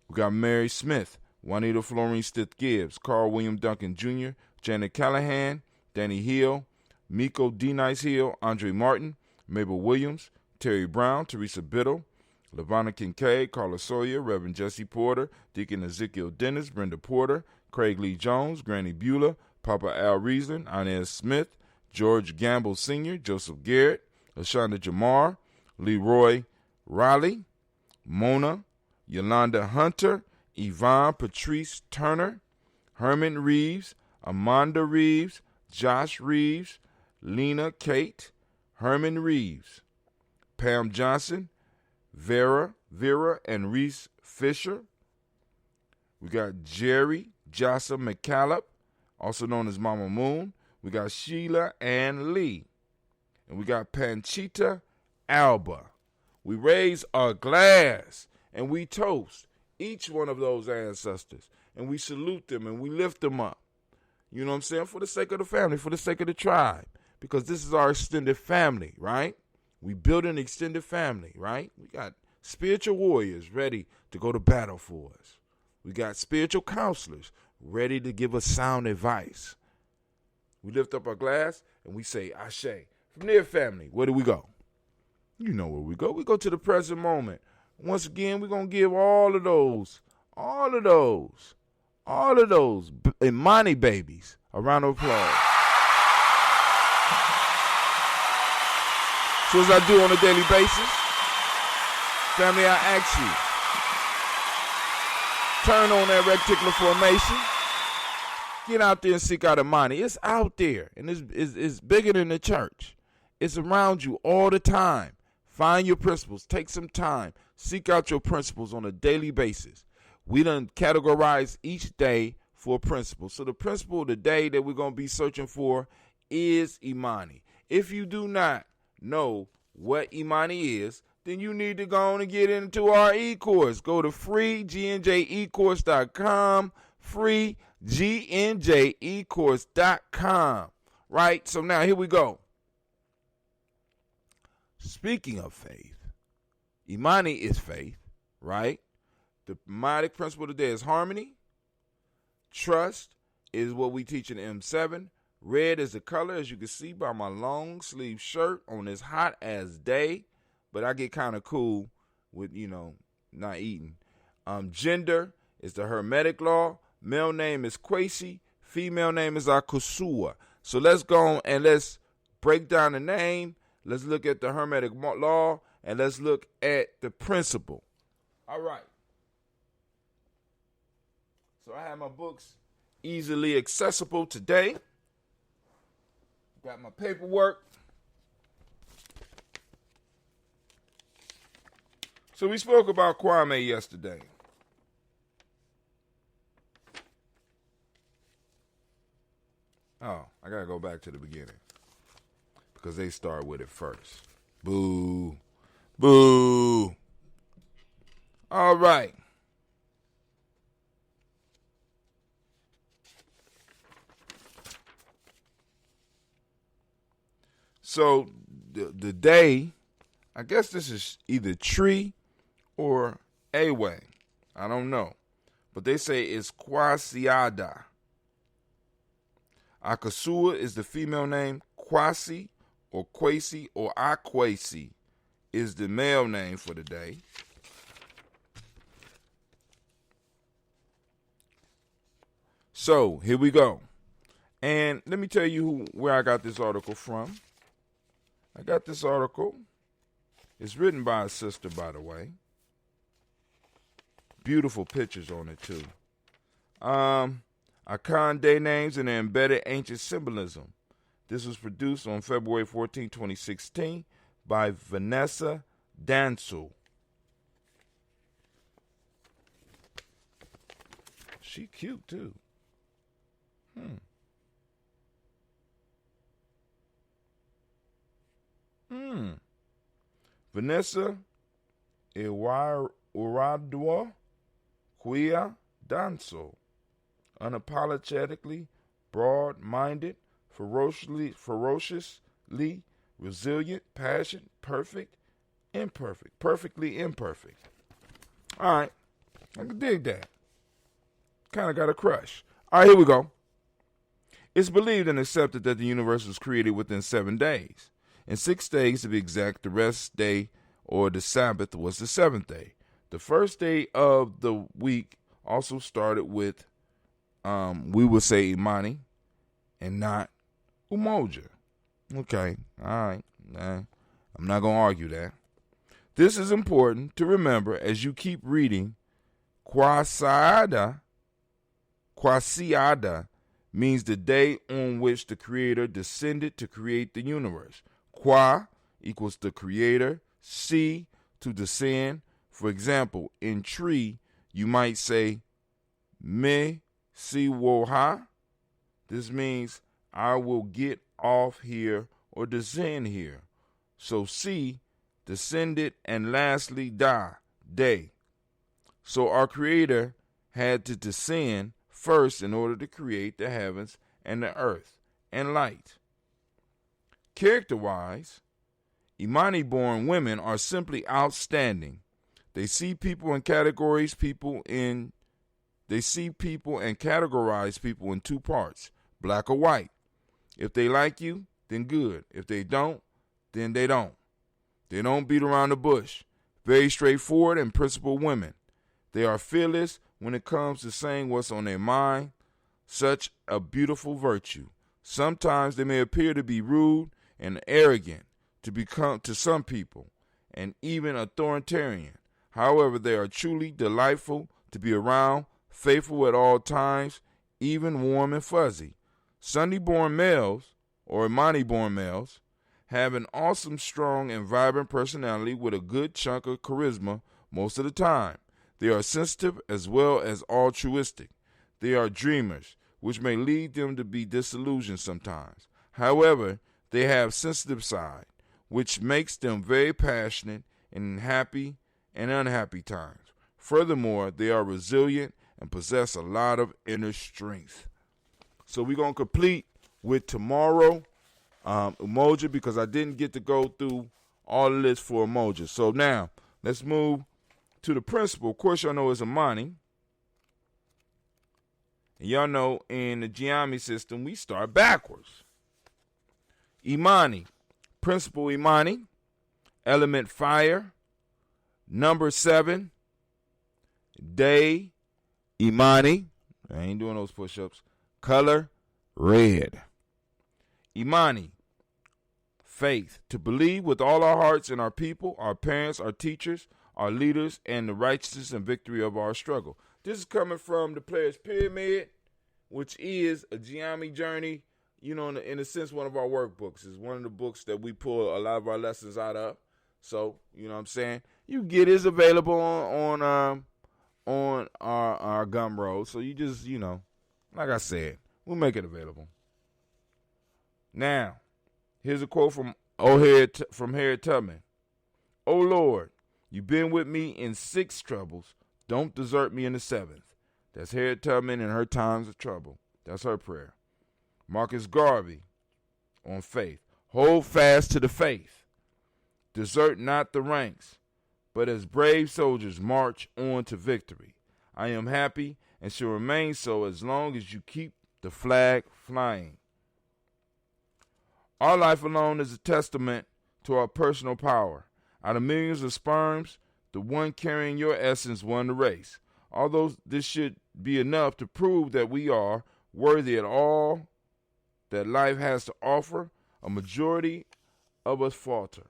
We got Mary Smith, Juanita Florine Stith Gibbs, Carl William Duncan Jr., Janet Callahan, Danny Hill, Miko D. Nice Hill, Andre Martin, Mabel Williams, Terry Brown, Teresa Biddle, LaVonna Kincaid, Carla Sawyer, Reverend Jesse Porter, Deacon Ezekiel Dennis, Brenda Porter, Craig Lee Jones, Granny Beulah, Papa Al Riesland, Inez Smith, George Gamble Sr., Joseph Garrett, LaShonda Jamar, Leroy Riley, Mona, Yolanda Hunter, Yvonne Patrice Turner, Herman Reeves, Amanda Reeves, Josh Reeves, Lena Kate, Herman Reeves, Pam Johnson, Vera and Reese Fisher, We got Jerry Jassa McCallop, also known as Mama Moon. We got Sheila Ann Lee. And we got Panchita Alba. We raise our glass and we toast each one of those ancestors. And we salute them and we lift them up. You know what I'm saying? For the sake of the family, for the sake of the tribe. Because this is our extended family, right? We build an extended family, right? We got spiritual warriors ready to go to battle for us. We got spiritual counselors ready to give us sound advice. We lift up our glass and we say, Ashe. From there, family, where do we go? You know where we go. We go to the present moment. Once again, we're going to give all of those Imani babies a round of applause. So as I do on a daily basis, family, I ask you, turn on that reticular formation. Get out there and seek out Imani. It's out there, and it's bigger than the church. It's around you all the time. Find your principles. Take some time. Seek out your principles on a daily basis. We done categorize each day for a principle. So the principle of the day that we're going to be searching for is Imani. If you do not know what Imani is, then you need to go on and get into our e-course. Go to freegnjecourse.com, freegnjecourse.com. Right? So now here we go. Speaking of faith, Imani is faith, right? The Imanic principle today is harmony. Trust is what we teach in M7. Red is the color, as you can see by my long sleeve shirt on this hot as day. But I get kind of cool with, not eating. Gender is the Hermetic law. Male name is Kwesi. Female name is Akusua. So let's go on and let's break down the name. Let's look at the Hermetic law. And let's look at the principle. All right. So I have my books easily accessible today. Got my paperwork. So we spoke about Kwame yesterday. Oh, I got to go back to the beginning. Because they start with it first. Boo. Boo. All right. So the day, I guess this is either tree or Awe. I don't know. But they say it's Kwasiada. Akasua is the female name. Kwasi or Kwesi or Akwesi is the male name for the day. So here we go. And let me tell you where I got this article from. I got this article. It's written by a sister, by the way. Beautiful pictures on it, too. Akan day names and the embedded ancient symbolism. This was produced on February 14, 2016 by Vanessa Dansel. She cute, too. Vanessa Iwaradua Quia Danso. Unapologetically broad-minded, ferociously resilient, passionate, perfect, imperfect, perfectly imperfect. All right, I can dig that. Kind of got a crush. All right, here we go. It's believed and accepted that the universe was created within 7 days. In 6 days, to be exact, the rest day or the Sabbath was the 7th day. The first day of the week also started with, we would say Imani and not Umoja. Okay, all right. I'm not going to argue that. This is important to remember as you keep reading. Kwasiada means the day on which the Creator descended to create the universe. Kwa equals the Creator. Si, to descend. For example, in tree, you might say Me si wo ha. This means I will get off here or descend here. So si, descended, and lastly da, day. So our Creator had to descend first in order to create the heavens and the earth and light. Character-wise, Imani-born women are simply outstanding. They see people and categorize people in two parts, black or white. If they like you, then good. If they don't, then they don't. They don't beat around the bush. Very straightforward and principled women. They are fearless when it comes to saying what's on their mind. Such a beautiful virtue. Sometimes they may appear to be rude and arrogant to some people, and even authoritarian. However, they are truly delightful to be around, faithful at all times, even warm and fuzzy. Sunday-born males, or Imani-born males, have an awesome, strong, and vibrant personality with a good chunk of charisma most of the time. They are sensitive as well as altruistic. They are dreamers, which may lead them to be disillusioned sometimes. However, they have sensitive side, which makes them very passionate in happy and unhappy times. Furthermore, they are resilient and possess a lot of inner strength. So we're going to complete with tomorrow emoji, because I didn't get to go through all of this for emoji. So now let's move to the principle. Of course, y'all know it's Imani. And y'all know in the Gye-Nyame system, we start backwards. Imani, principle Imani, element fire, number 7, day Imani. I ain't doing those push-ups. Color red. Imani, faith, to believe with all our hearts in our people, our parents, our teachers, our leaders, and the righteousness and victory of our struggle. This is coming from the Player's Pyramid, which is a Gye-Nyame journey, you know, in a sense, one of our workbooks. It's one of the books that we pull a lot of our lessons out of. So, you know what I'm saying? You get it. It's available on our Gumroad. So you just, you know, like I said, we'll make it available. Now, here's a quote from Harriet Tubman. "O Lord, you've been with me in 6 troubles. Don't desert me in the 7th. That's Harriet Tubman in her times of trouble. That's her prayer. Marcus Garvey on faith. Hold fast to the faith. Desert not the ranks, but as brave soldiers march on to victory. I am happy and shall remain so as long as you keep the flag flying. Our life alone is a testament to our personal power. Out of millions of sperms, the one carrying your essence won the race. Although this should be enough to prove that we are worthy at all that life has to offer, a majority of us falter.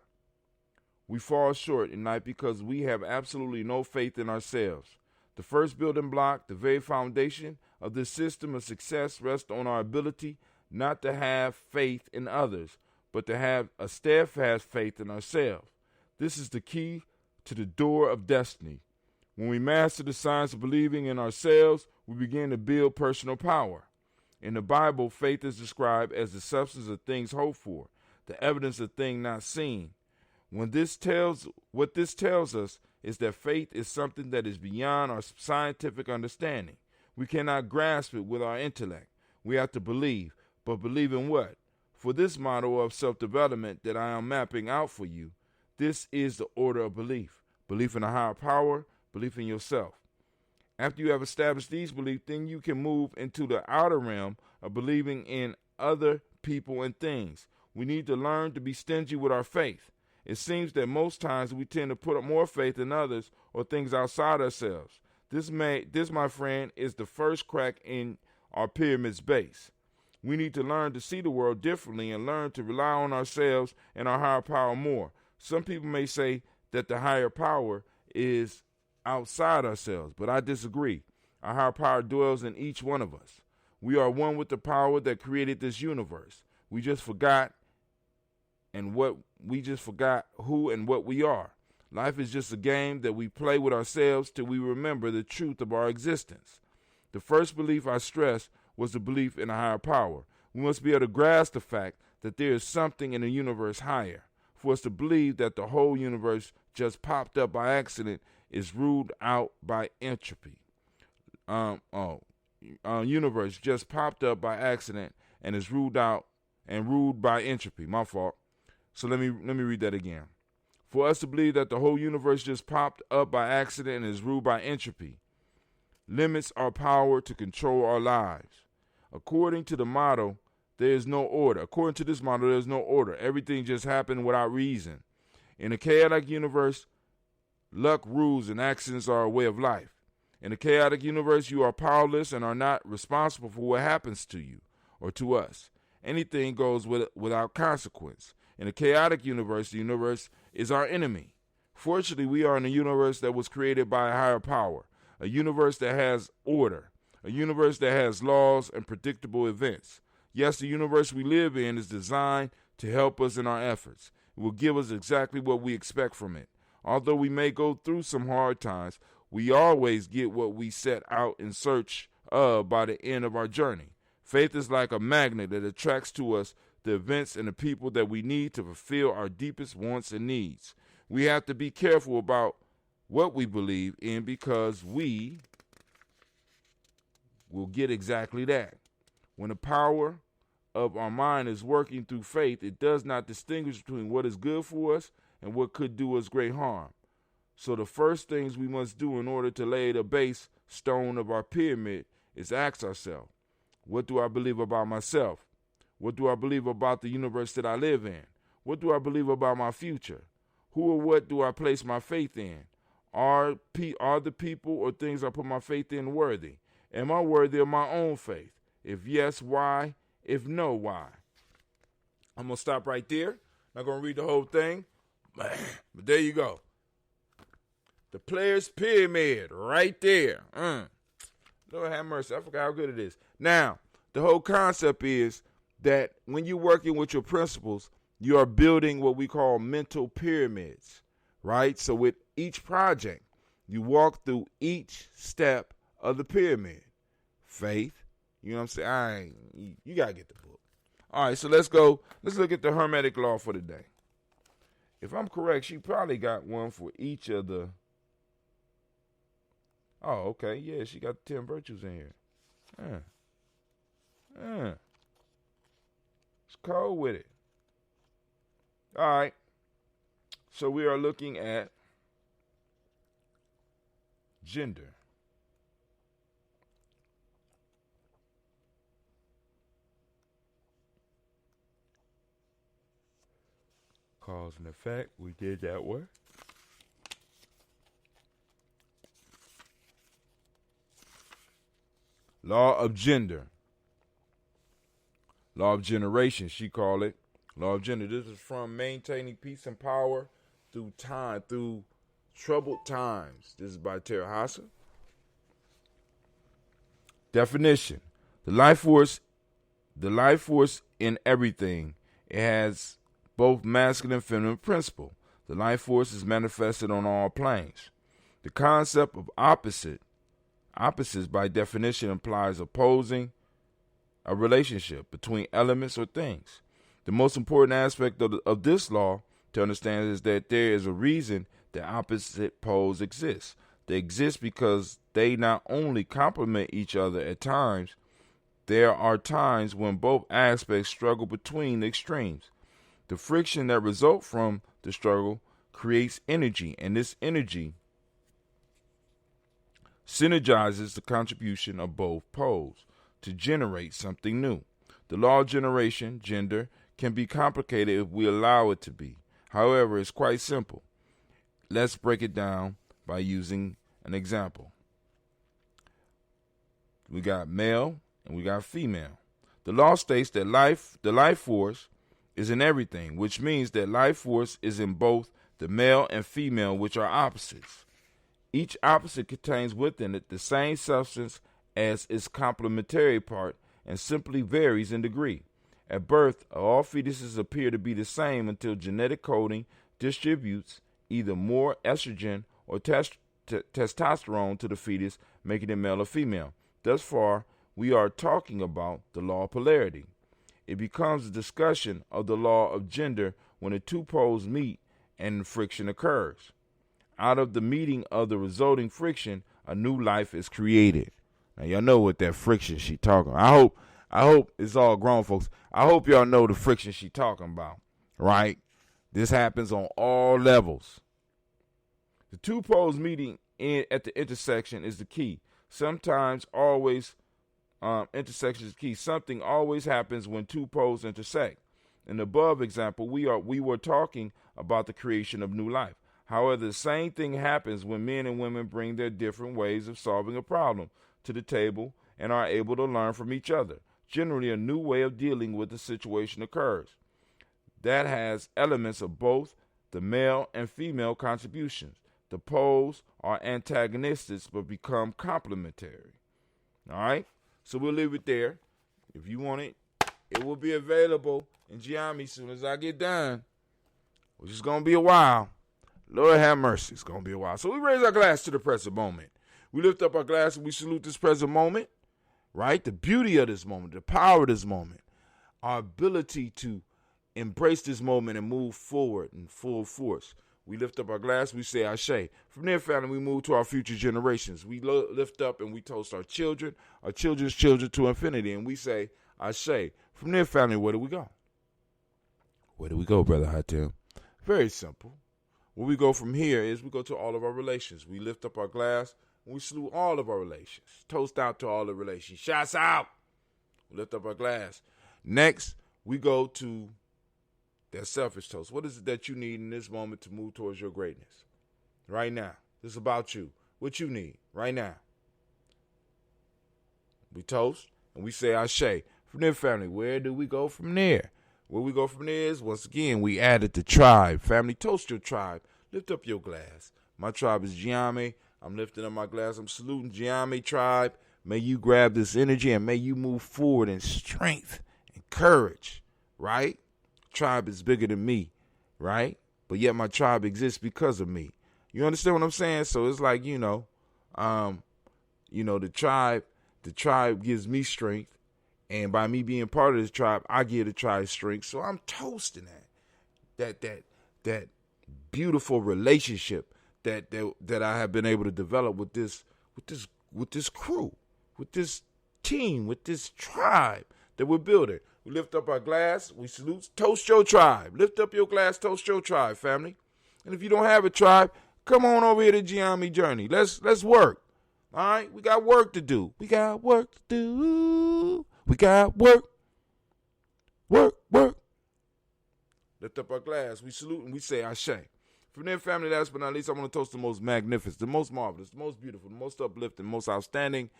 We fall short in life because we have absolutely no faith in ourselves. The first building block, the very foundation of this system of success rests on our ability not to have faith in others, but to have a steadfast faith in ourselves. This is the key to the door of destiny. When we master the science of believing in ourselves, we begin to build personal power. In the Bible, faith is described as the substance of things hoped for, the evidence of things not seen. What this tells us is that faith is something that is beyond our scientific understanding. We cannot grasp it with our intellect. We have to believe. But believe in what? For this model of self-development that I am mapping out for you, this is the order of belief. Belief in a higher power, belief in yourself. After you have established these beliefs, then you can move into the outer realm of believing in other people and things. We need to learn to be stingy with our faith. It seems that most times we tend to put up more faith in others or things outside ourselves. This, my friend, is the first crack in our pyramid's base. We need to learn to see the world differently and learn to rely on ourselves and our higher power more. Some people may say that the higher power is outside ourselves, but I disagree. Our higher power dwells in each one of us. We are one with the power that created this universe. We just forgot who and what we are. Life is just a game that we play with ourselves till we remember the truth of our existence. The first belief I stressed was the belief in a higher power. We must be able to grasp the fact that there is something in the universe higher. For us to believe that the whole universe just popped up by accident is ruled out by entropy. Universe just popped up by accident and is ruled out and ruled by entropy. My fault. So let me read that again. For us to believe that the whole universe just popped up by accident and is ruled by entropy limits our power to control our lives. According to the motto, there is no order. According to this model, there is no order. Everything just happened without reason. In a chaotic universe, luck rules and accidents are a way of life. In a chaotic universe, you are powerless and are not responsible for what happens to you or to us. Anything goes without consequence. In a chaotic universe, the universe is our enemy. Fortunately, we are in a universe that was created by a higher power, a universe that has order, a universe that has laws and predictable events. Yes, the universe we live in is designed to help us in our efforts. It will give us exactly what we expect from it. Although we may go through some hard times, we always get what we set out in search of by the end of our journey. Faith is like a magnet that attracts to us the events and the people that we need to fulfill our deepest wants and needs. We have to be careful about what we believe in because we will get exactly that. When the power of our mind is working through faith, it does not distinguish between what is good for us and what could do us great harm. So the first things we must do in order to lay the base stone of our pyramid is ask ourselves, what do I believe about myself? What do I believe about the universe that I live in? What do I believe about my future? Who or what do I place my faith in? Are the people or things I put my faith in worthy? Am I worthy of my own faith? If yes, why? If no, why? I'm going to stop right there. Not going to read the whole thing. But there you go. The player's pyramid right there. Lord have mercy. I forgot how good it is. Now, the whole concept is that when you're working with your principles, you are building what we call mental pyramids, right? So with each project, you walk through each step of the pyramid. Faith, you know what I'm saying? You got to get the book. All right, so let's go. Let's look at the Hermetic law for today. If I'm correct, she probably got one for each of the... Oh, okay. Yeah, she got 10 virtues in here. It's cold with it. All right. So we are looking at gender. Cause and effect. We did that one. Law of gender. Law of generation, she called it. Law of gender. This is from maintaining peace and power through time, through troubled times. This is by Tara Hassa. Definition. The life force in everything. It has both masculine and feminine principle. The life force is manifested on all planes. The concept of opposites by definition implies opposing a relationship between elements or things. The most important aspect of this law to understand is that there is a reason that opposite poles exist. They exist because they not only complement each other at times, there are times when both aspects struggle between the extremes. The friction that results from the struggle creates energy, and this energy synergizes the contribution of both poles to generate something new. The law of generation, gender, can be complicated if we allow it to be. However, it's quite simple. Let's break it down by using an example. We got male and we got female. The law states that the life force is in everything, which means that life force is in both the male and female, which are opposites. Each opposite contains within it the same substance as its complementary part and simply varies in degree. At birth, all fetuses appear to be the same until genetic coding distributes either more estrogen or testosterone to the fetus, making it male or female. Thus far, we are talking about the law of polarity. It becomes a discussion of the law of gender when the two poles meet and friction occurs. Out of the meeting of the resulting friction, a new life is created. Now, y'all know what that friction she talking about. I hope it's all grown folks. I hope y'all know the friction she talking about, right? This happens on all levels. The two poles meeting at the intersection is the key. Sometimes, always, intersection is key. Something always happens when two poles intersect. In the above example, we were talking about the creation of new life. However, the same thing happens when men and women bring their different ways of solving a problem to the table and are able to learn from each other. Generally, a new way of dealing with the situation occurs that has elements of both the male and female contributions. The poles are antagonistic but become complementary. All right? So we'll leave it there. If you want it, it will be available in Gye-Nyame as soon as I get done, which is going to be a while. Lord have mercy. It's going to be a while. So we raise our glass to the present moment. We lift up our glass and we salute this present moment, right? The beauty of this moment, the power of this moment, our ability to embrace this moment and move forward in full force. We lift up our glass, we say Ashe. From there, family, we move to our future generations. We lift up and we toast our children, our children's children to infinity, and we say Ashe. From there, family, where do we go? Where do we go, Brother Hatem? Very simple. Where we go from here is we go to all of our relations. We lift up our glass and we salute all of our relations. Toast out to all the relations. Shots out. We lift up our glass. Next, we go to that selfish toast. What is it that you need in this moment to move towards your greatness? Right now. This is about you. What you need right now. We toast and we say Ashe. From there, family, where do we go from there? Where we go from there is, once again, we added the tribe. Family, toast your tribe. Lift up your glass. My tribe is Gye-Nyame. I'm lifting up my glass. I'm saluting Gye-Nyame tribe. May you grab this energy and may you move forward in strength and courage, right? Tribe is bigger than me, right? But yet my tribe exists because of me. You understand what I'm saying? So it's like, the tribe gives me strength. And by me being part of this tribe, I give the tribe strength. So I'm toasting that beautiful relationship that I have been able to develop with this crew, with this team, with this tribe that we're building. We lift up our glass, we salute, toast your tribe. Lift up your glass, toast your tribe, family. And if you don't have a tribe, come on over here to Gye-Nyame Journey. Let's work. All right? We got work to do. We got work to do. We got work. Lift up our glass. We salute and we say Ashe. From there, family, last but not least, I want to toast the most magnificent, the most marvelous, the most beautiful, the most uplifting, the most outstanding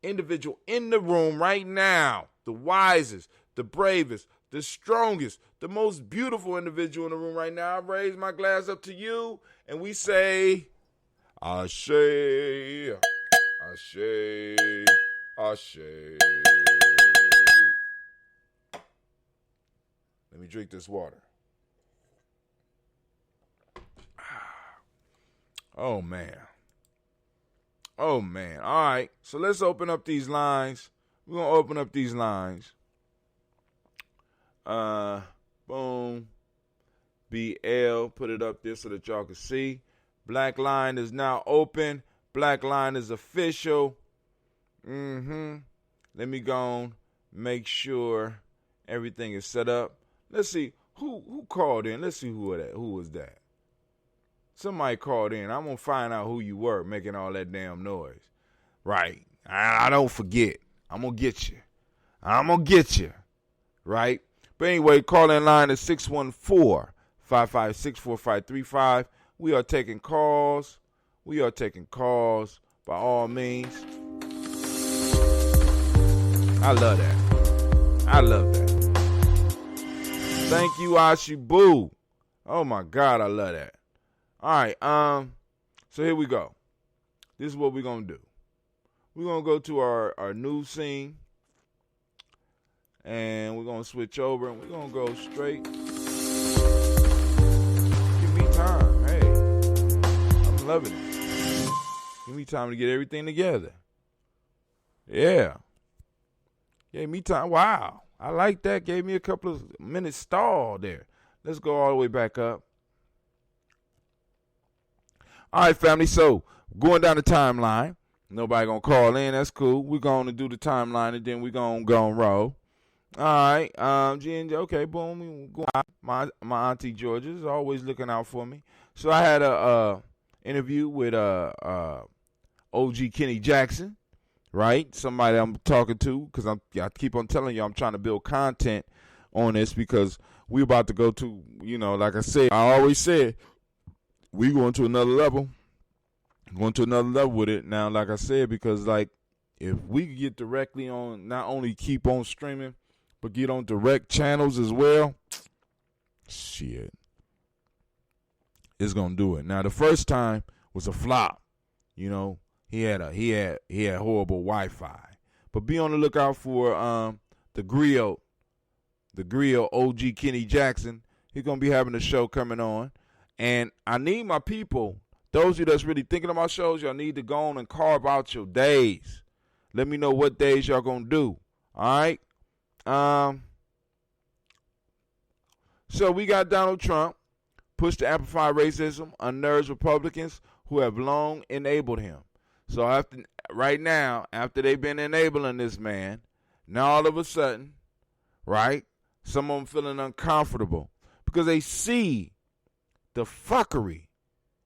individual in the room right now. The wisest, the bravest, the strongest, the most beautiful individual in the room right now. I raise my glass up to you and we say Ashe. Ashe. Ashe. Let me drink this water. Oh, man. All right. So let's open up these lines. We're going to open up these lines. Boom. BL. Put it up there so that y'all can see. Black line is now open. Black line is official. Let me go on. Make sure everything is set up. Let's see who called in. Let's see who was that. Somebody called in. I'm going to find out who you were making all that damn noise. Right. I don't forget. I'm going to get you. Right. But anyway, call-in line is 614-556-4535. We are taking calls. By all means. I love that. Thank you, Ashibu. Oh my God, I love that. All right, so here we go. This is what we're gonna do. We're gonna go to our news scene, and we're gonna switch over, and we're gonna go straight. Give me time, hey. I'm loving it. Give me time to get everything together. Yeah. Gave me time. Wow. I like that. Gave me a couple of minutes stall there. Let's go all the way back up. All right, family. So going down the timeline. Nobody gonna call in. That's cool. We're going to do the timeline and then we're gonna go and roll. All right. Okay. Boom. My auntie Georgia is always looking out for me. So I had a interview with OG Kenny Jackson. Right, somebody I'm talking to because I keep on telling you I'm trying to build content on this because we about to go to, like I always said, we going to another level. Going to another level with it now, like I said, because like if we get directly on, not only keep on streaming, but get on direct channels as well, shit, it's gonna do it. Now the first time was a flop, He had horrible Wi-Fi, but be on the lookout for the griot OG Kenny Jackson. He's gonna be having a show coming on, and I need my people. Those of you that's really thinking about shows, y'all need to go on and carve out your days. Let me know what days y'all gonna do. All right. So we got Donald Trump push to amplify racism, unnerves Republicans who have long enabled him. So after they've been enabling this man, now all of a sudden, right, some of them feeling uncomfortable because they see the fuckery.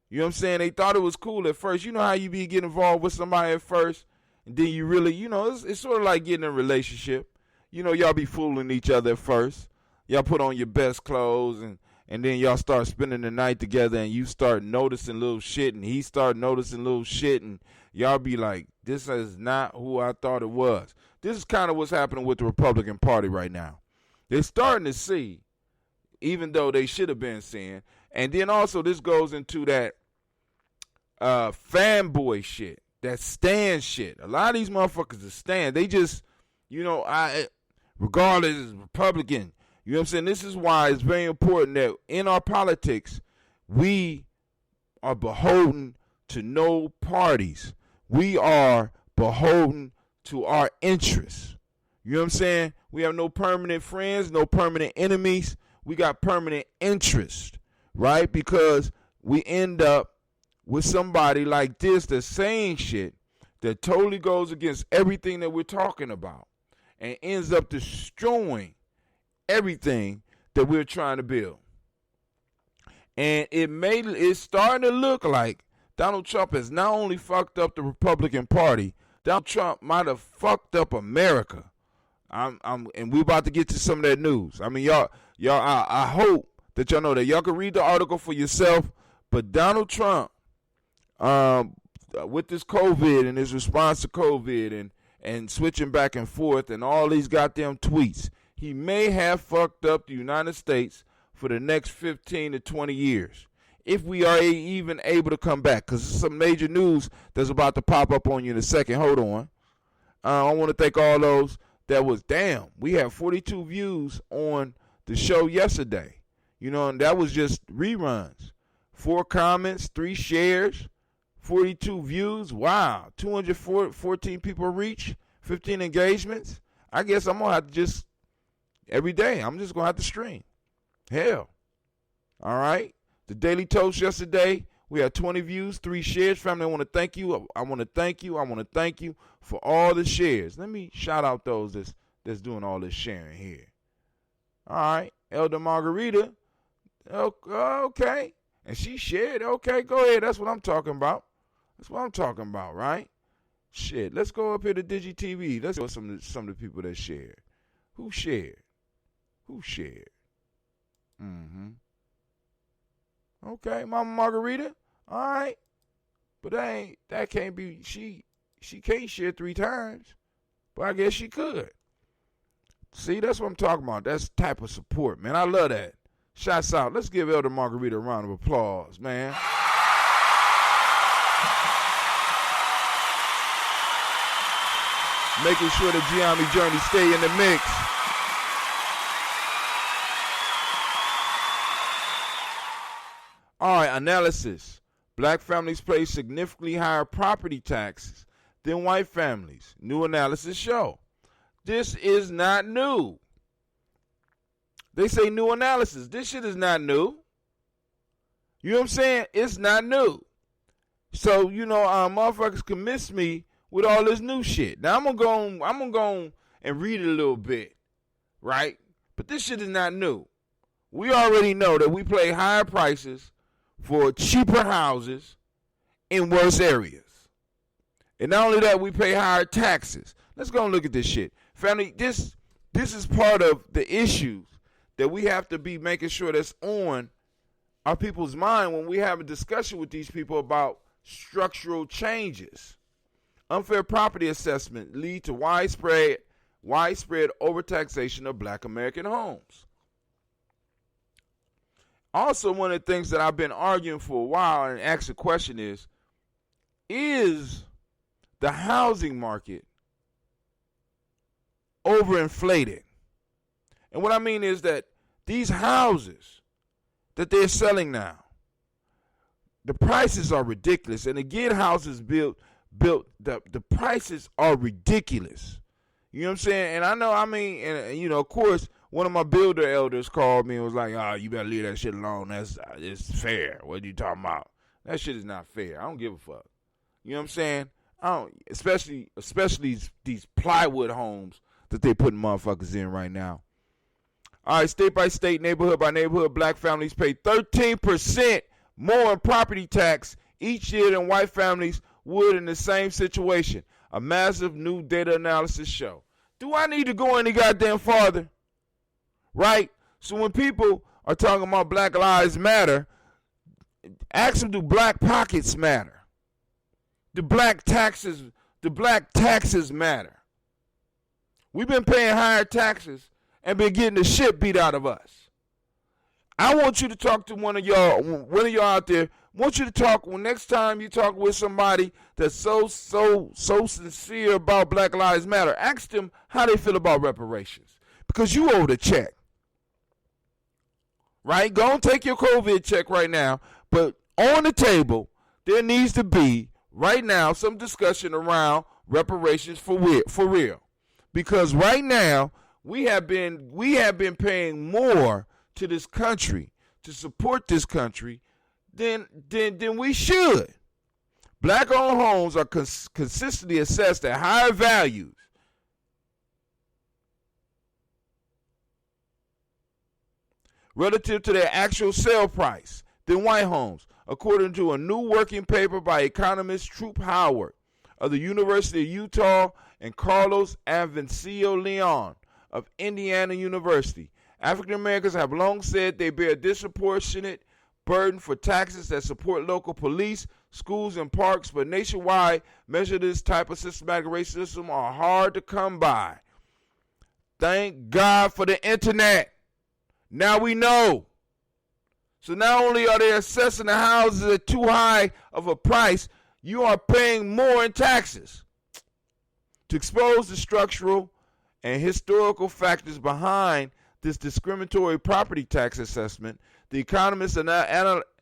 You know what I'm saying? They thought it was cool at first. You know how you be getting involved with somebody at first, and then you really, it's sort of like getting in a relationship. Y'all be fooling each other at first. Y'all put on your best clothes, and then y'all start spending the night together, and you start noticing little shit, and he start noticing little shit, and y'all be like, this is not who I thought it was. This is kind of what's happening with the Republican Party right now. They're starting to see, even though they should have been seeing. And then also this goes into that fanboy shit, that stan shit. A lot of these motherfuckers are stan. They just, regardless is Republican. You know what I'm saying? This is why it's very important that in our politics, we are beholden to no parties. We are beholden to our interests. You know what I'm saying? We have no permanent friends, no permanent enemies. We got permanent interest, right? Because we end up with somebody like this that's saying shit that totally goes against everything that we're talking about and ends up destroying everything that we're trying to build. And it's starting to look like Donald Trump has not only fucked up the Republican Party, Donald Trump might have fucked up America. And we're about to get to some of that news. I mean, y'all, I hope that y'all know that. Y'all can read the article for yourself. But Donald Trump, with this COVID and his response to COVID and switching back and forth and all these goddamn tweets, he may have fucked up the United States for the next 15 to 20 years. If we are even able to come back, because there's some major news that's about to pop up on you in a second. Hold on. I want to thank all those that was, we had 42 views on the show yesterday. And that was just reruns. 4 comments, 3 shares, 42 views. Wow. 214 people reach, 15 engagements. I guess I'm going to have to just, every day, I'm just going to have to stream. Hell. All right. The Daily Toast yesterday, we had 20 views, 3 shares. Family, I want to thank you. I want to thank you for all the shares. Let me shout out those that's doing all this sharing here. All right. Elder Margarita. Okay. And she shared. Okay, go ahead. That's what I'm talking about. Right? Shit. Let's go up here to DigiTV. Let's go some of the people that shared. Who shared? Mm-hmm. Okay, Mama Margarita. All right. But that can't be, she can't share 3 times. But I guess she could. See, that's what I'm talking about. That's the type of support, man. I love that. Shouts out. Let's give Elder Margarita a round of applause, man. Making sure the Gye-Nyame journey stay in the mix. All right, analysis. Black families pay significantly higher property taxes than white families. New analysis show. This is not new. They say new analysis. This shit is not new. You know what I'm saying? It's not new. So, motherfuckers can miss me with all this new shit. Now, I'm gonna go and read it a little bit, right? But this shit is not new. We already know that we pay higher prices for cheaper houses in worse areas. And not only that, we pay higher taxes. Let's go and look at this shit. Family, this is part of the issues that we have to be making sure that's on our people's mind when we have a discussion with these people about structural changes. Unfair property assessment lead to widespread overtaxation of black American homes. Also, one of the things that I've been arguing for a while and asked the question is the housing market overinflated? And what I mean is that these houses that they're selling now, the prices are ridiculous. And to get houses built, the prices are ridiculous. You know what I'm saying? And of course, one of my builder elders called me and was like, you better leave that shit alone. It's fair. What are you talking about? That shit is not fair. I don't give a fuck. You know what I'm saying? I don't, especially these plywood homes that they putting motherfuckers in right now. All right, state by state, neighborhood by neighborhood, black families pay 13% more in property tax each year than white families would in the same situation. A massive new data analysis show. Do I need to go any goddamn farther? Right? So when people are talking about Black Lives Matter, ask them, do black pockets matter? Do black taxes matter? We've been paying higher taxes and been getting the shit beat out of us. I want you to talk to one of y'all out there. I want you to talk, next time you talk with somebody that's so sincere about Black Lives Matter, ask them how they feel about reparations. Because you owe the check. Right? Go and take your COVID check right now. But on the table, there needs to be, right now, some discussion around reparations for real. Because right now, we have been paying more to this country, to support this country, than we should. Black-owned homes are consistently assessed at higher values relative to their actual sale price than white homes, according to a new working paper by economist Troop Howard of the University of Utah and Carlos Avencio Leon of Indiana University. African Americans have long said they bear a disproportionate burden for taxes that support local police, schools, and parks, but nationwide measures of this type of systematic racism are hard to come by. Thank God for the internet. Now we know. So not only are they assessing the houses at too high of a price, you are paying more in taxes. To expose the structural and historical factors behind this discriminatory property tax assessment, the economists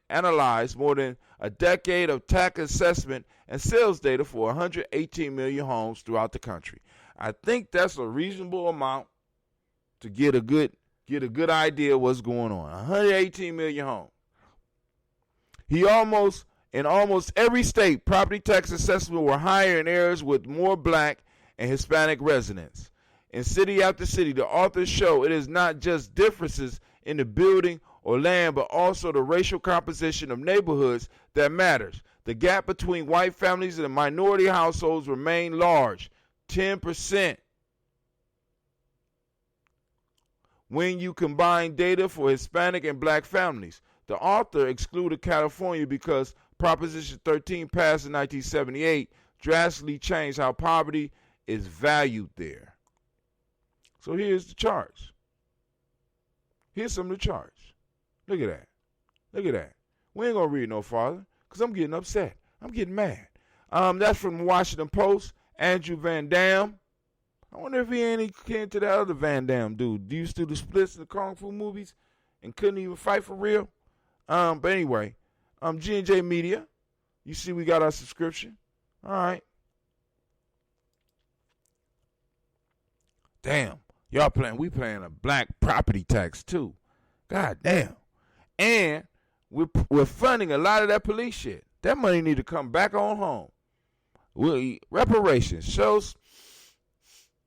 analyzed more than a decade of tax assessment and sales data for 118 million homes throughout the country. I think that's a reasonable amount to get a good idea of what's going on. 118 million homes. In almost every state, property tax assessments were higher in areas with more black and Hispanic residents. In city after city, the authors show it is not just differences in the building or land, but also the racial composition of neighborhoods that matters. The gap between white families and minority households remain large, 10%. When you combine data for Hispanic and black families, the author excluded California because Proposition 13 passed in 1978 drastically changed how poverty is valued there. So here's the charts. Here's some of the charts. Look at that. Look at that. We ain't going to read no farther because I'm getting upset. I'm getting mad. That's from the Washington Post, Andrew Van Dam. I wonder if he ain't kin to that other Van Dam dude. Do you do the splits in the Kung Fu movies and couldn't even fight for real? But anyway, G&J Media. You see we got our subscription. All right. damn. We paying a black property tax too. God damn. And we're funding a lot of that police shit. That money need to come back on home. Reparations shows.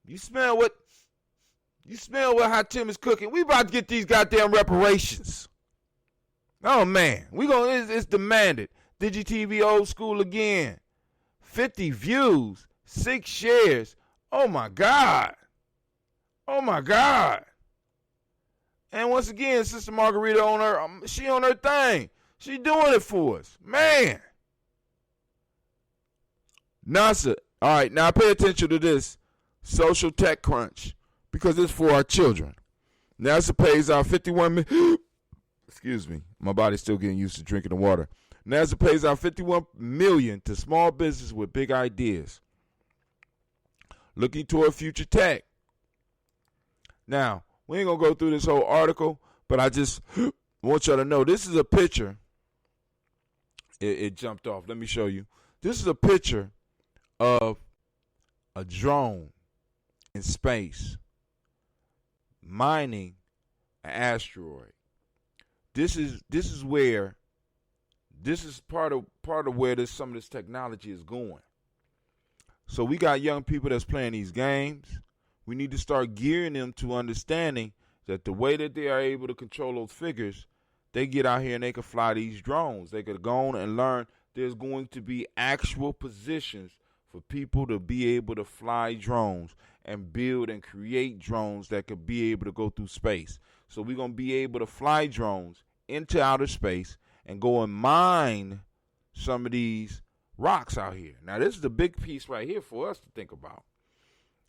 You smell what Hot Tim is cooking. We about to get these goddamn reparations. Oh man, it's demanded. DigiTV old school again. 50 views, 6 shares. Oh my God. And once again, Sister Margarita she on her thing. She doing it for us. Man. NASA. All right, now pay attention to this. Social tech crunch. Because it's for our children. NASA pays out 51 million. Excuse me. My body's still getting used to drinking the water. NASA pays out 51 million to small business with big ideas. Looking toward future tech. Now, we ain't going to go through this whole article, but I just want y'all to know this is a picture. It jumped off. Let me show you. This is a picture of a drone in space mining an asteroid. This is part of where some of this technology is going. So we got young people that's playing these games. We need to start gearing them to understanding that the way that they are able to control those figures, they get out here and they can fly these drones. They could go on and learn there's going to be actual positions for people to be able to fly drones and build and create drones that could be able to go through space. So we're going to be able to fly drones into outer space and go and mine some of these rocks out here. Now, this is the big piece right here for us to think about.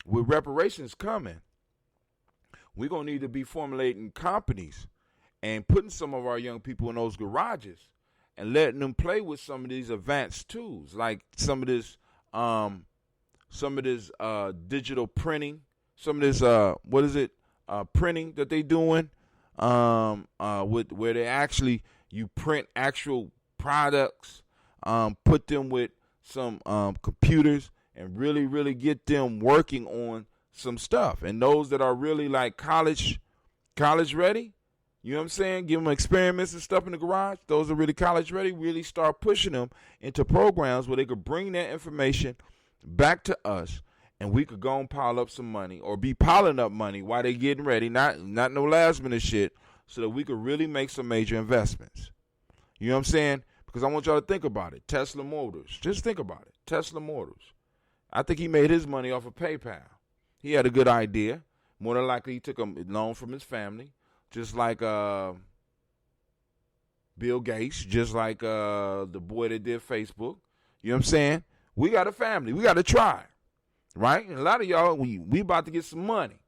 With reparations coming, we're going to need to be formulating companies and putting some of our young people in those garages and letting them play with some of these advanced tools, like some of this digital printing, some of this printing that they doing with where they actually you print actual products, put them with some computers and really get them working on some stuff. And those that are really like college ready, you know what I'm saying? Give them experiments and stuff in the garage. Those are really college ready. Really start pushing them into programs where they could bring that information back to us, and we could go and pile up some money or be piling up money while they getting ready. Not no last minute shit, so that we could really make some major investments. You know what I'm saying? Because I want y'all to think about it. Tesla Motors. Just think about it. Tesla Motors. I think he made his money off of PayPal. He had a good idea. More than likely, he took a loan from his family. Just like Bill Gates, just like the boy that did Facebook. You know what I'm saying? We got a family. We got to try, right? And a lot of y'all, we about to get some money,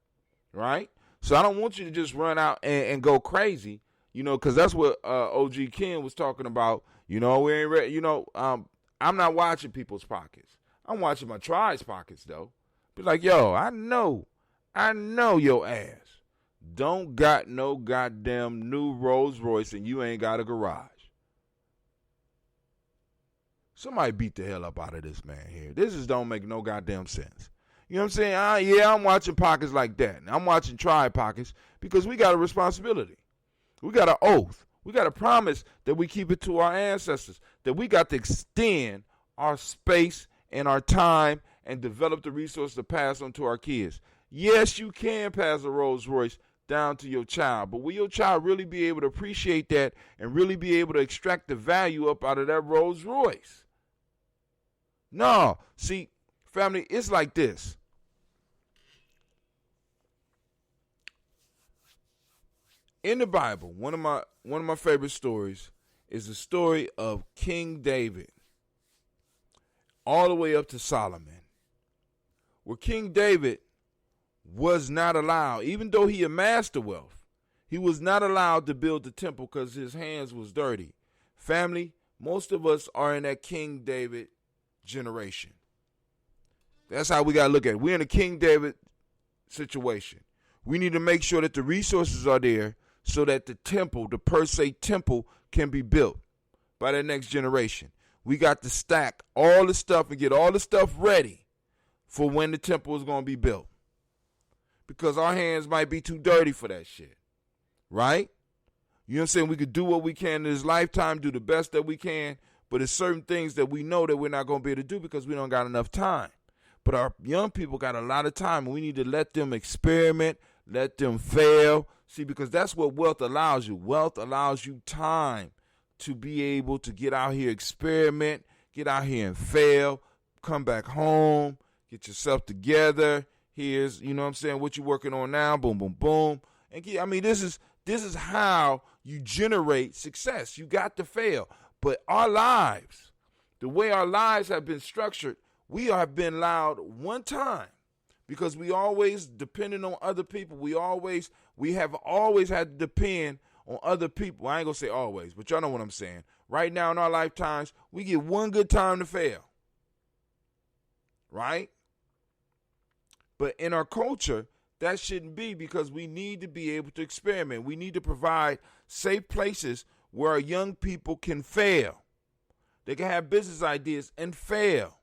right? So I don't want you to just run out and go crazy, you know, because that's what OG Ken was talking about. You know, we ain't ready. You know, I'm not watching people's pockets. I'm watching my tribe's pockets, though. Be like, yo, I know your ass don't got no goddamn new Rolls Royce and you ain't got a garage. Somebody beat the hell up out of this man here. This just don't make no goddamn sense. You know what I'm saying? Yeah, I'm watching pockets like that. I'm watching tribe pockets because we got a responsibility. We got an oath. We got a promise that we keep it to our ancestors, that we got to extend our space and our time and develop the resources to pass on to our kids. Yes, you can pass a Rolls Royce down to your child, but will your child really be able to appreciate that and really be able to extract the value up out of that Rolls Royce? No. See, family, it's like this. In the Bible, one of my favorite stories is the story of King David, all the way up to Solomon, where King David was not allowed, even though he amassed the wealth, he was not allowed to build the temple because his hands was dirty. Family, most of us are in that King David generation. That's how we got to look at it. We're in a King David situation. We need to make sure that the resources are there so that the temple, the per se temple, can be built by the next generation. We got to stack all the stuff and get all the stuff ready for when the temple is going to be built. because our hands might be too dirty for that shit. Right? You know what I'm saying? We could do what we can in this lifetime, do the best that we can, but there's certain things that we know that we're not going to be able to do because we don't got enough time. But our young people got a lot of time, and we need to let them experiment, let them fail. See, because that's what wealth allows you. Wealth allows you time to be able to get out here, experiment, get out here and fail, come back home, get yourself together. Here's, you know what I'm saying, what you working on now, boom, boom, boom. And I mean, this is how you generate success. You got to fail. But our lives, the way our lives have been structured, we have been allowed one time because we always depended on other people. We have always had to depend on other people. I ain't going to say always, but y'all know what I'm saying. Right now in our lifetimes, we get one good time to fail. Right? But in our culture, that shouldn't be, because we need to be able to experiment. We need to provide safe places where our young people can fail. They can have business ideas and fail.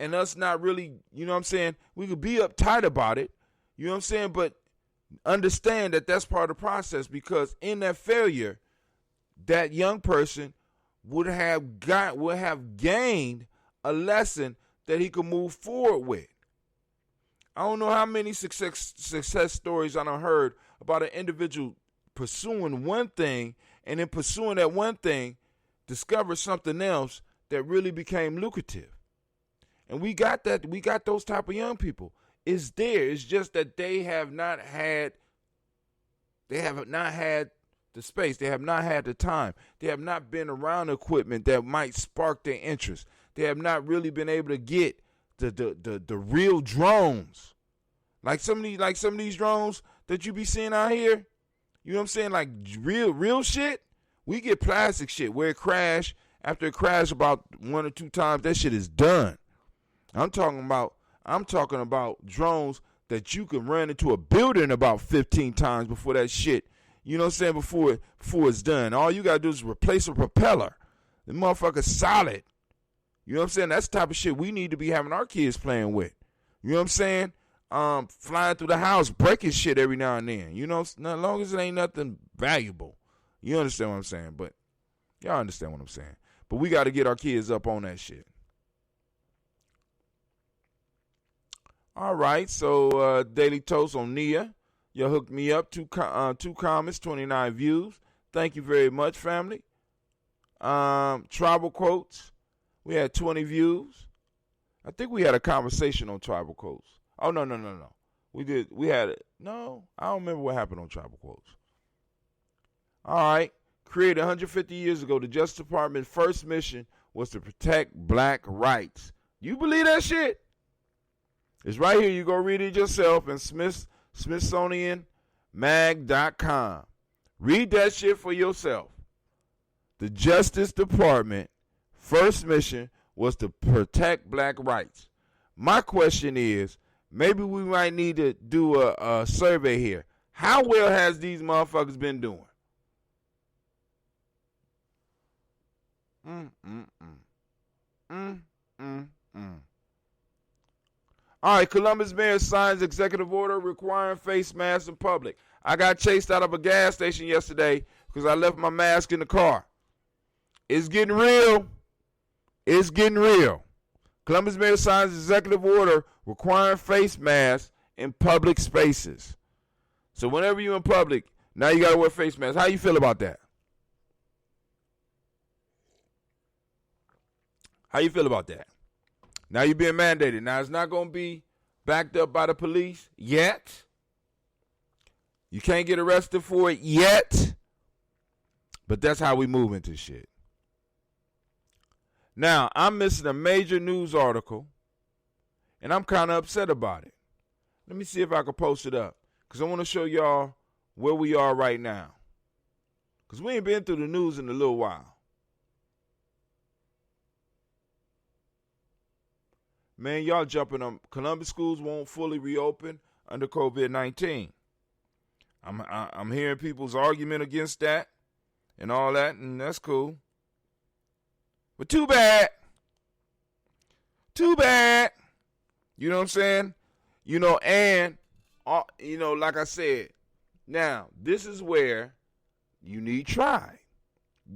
And us not really, you know what I'm saying, we could be uptight about it, you know what I'm saying, but understand that that's part of the process, because in that failure, that young person would have gained a lesson that he could move forward with. I don't know how many success stories I done heard about an individual pursuing one thing, and in pursuing that one thing, discover something else that really became lucrative. And we got that. We got those type of young people. It's there. It's just that they have not had the space. They have not had the time. They have not been around equipment that might spark their interest. They have not really been able to get the real drones. Like some of these drones that you be seeing out here. You know what I'm saying? Like real shit. We get plastic shit where it crash. After it crash about 1 or 2 times, that shit is done. I'm talking about drones that you can run into a building about 15 times before that shit, you know what I'm saying, before it's done. All you got to do is replace a propeller. The motherfucker's solid. You know what I'm saying? That's the type of shit we need to be having our kids playing with. You know what I'm saying? Flying through the house, breaking shit every now and then. You know, as long as it ain't nothing valuable. You understand what I'm saying? But y'all understand what I'm saying. But we got to get our kids up on that shit. All right, so Daily Toast on Nia. You hooked me up. 2 comments, 29 views. Thank you very much, family. Tribal Quotes. We had 20 views. I think we had a conversation on Tribal Quotes. Oh, no. We had it. No, I don't remember what happened on Tribal Quotes. All right. Created 150 years ago, the Justice Department's first mission was to protect black rights. You believe that shit? It's right here. You go read it yourself in SmithsonianMag.com. Read that shit for yourself. The Justice Department first mission was to protect black rights. My question is, maybe we might need to do a survey here. How well has these motherfuckers been doing? All right, Columbus mayor signs executive order requiring face masks in public. I got chased out of a gas station yesterday because I left my mask in the car. It's getting real. It's getting real. Columbus mayor signs executive order requiring face masks in public spaces. So whenever you're in public, now you got to wear face masks. How you feel about that? How you feel about that? Now you're being mandated. Now it's not going to be backed up by the police yet. You can't get arrested for it yet. But that's how we move into shit. Now, I'm missing a major news article, and I'm kind of upset about it. Let me see if I can post it up, because I want to show y'all where we are right now. Because we ain't been through the news in a little while. Man, y'all jumping on Columbus schools won't fully reopen under COVID-19. I'm hearing people's argument against that and all that, and that's cool. But too bad. Too bad. You know what I'm saying? You know, and like I said, now this is where you need tribe.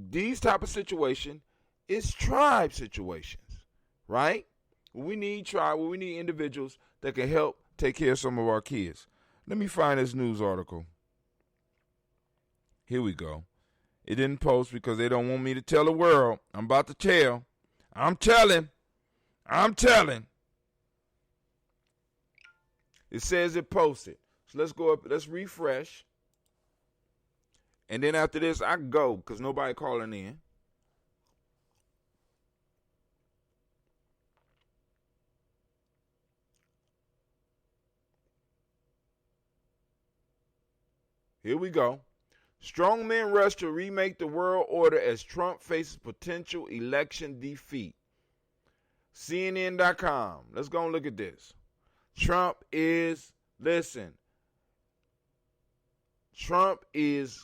These type of situation is tribe situations, right? We need tribe. We need individuals that can help take care of some of our kids. Let me find this news article. Here we go. It didn't post because they don't want me to tell the world. I'm about to tell. I'm telling. It says it posted. So let's go up. Let's refresh. And then after this, I can go because nobody calling in. Here we go. Strongmen rush to remake the world order as Trump faces potential election defeat. CNN.com. Let's go and look at this. Trump is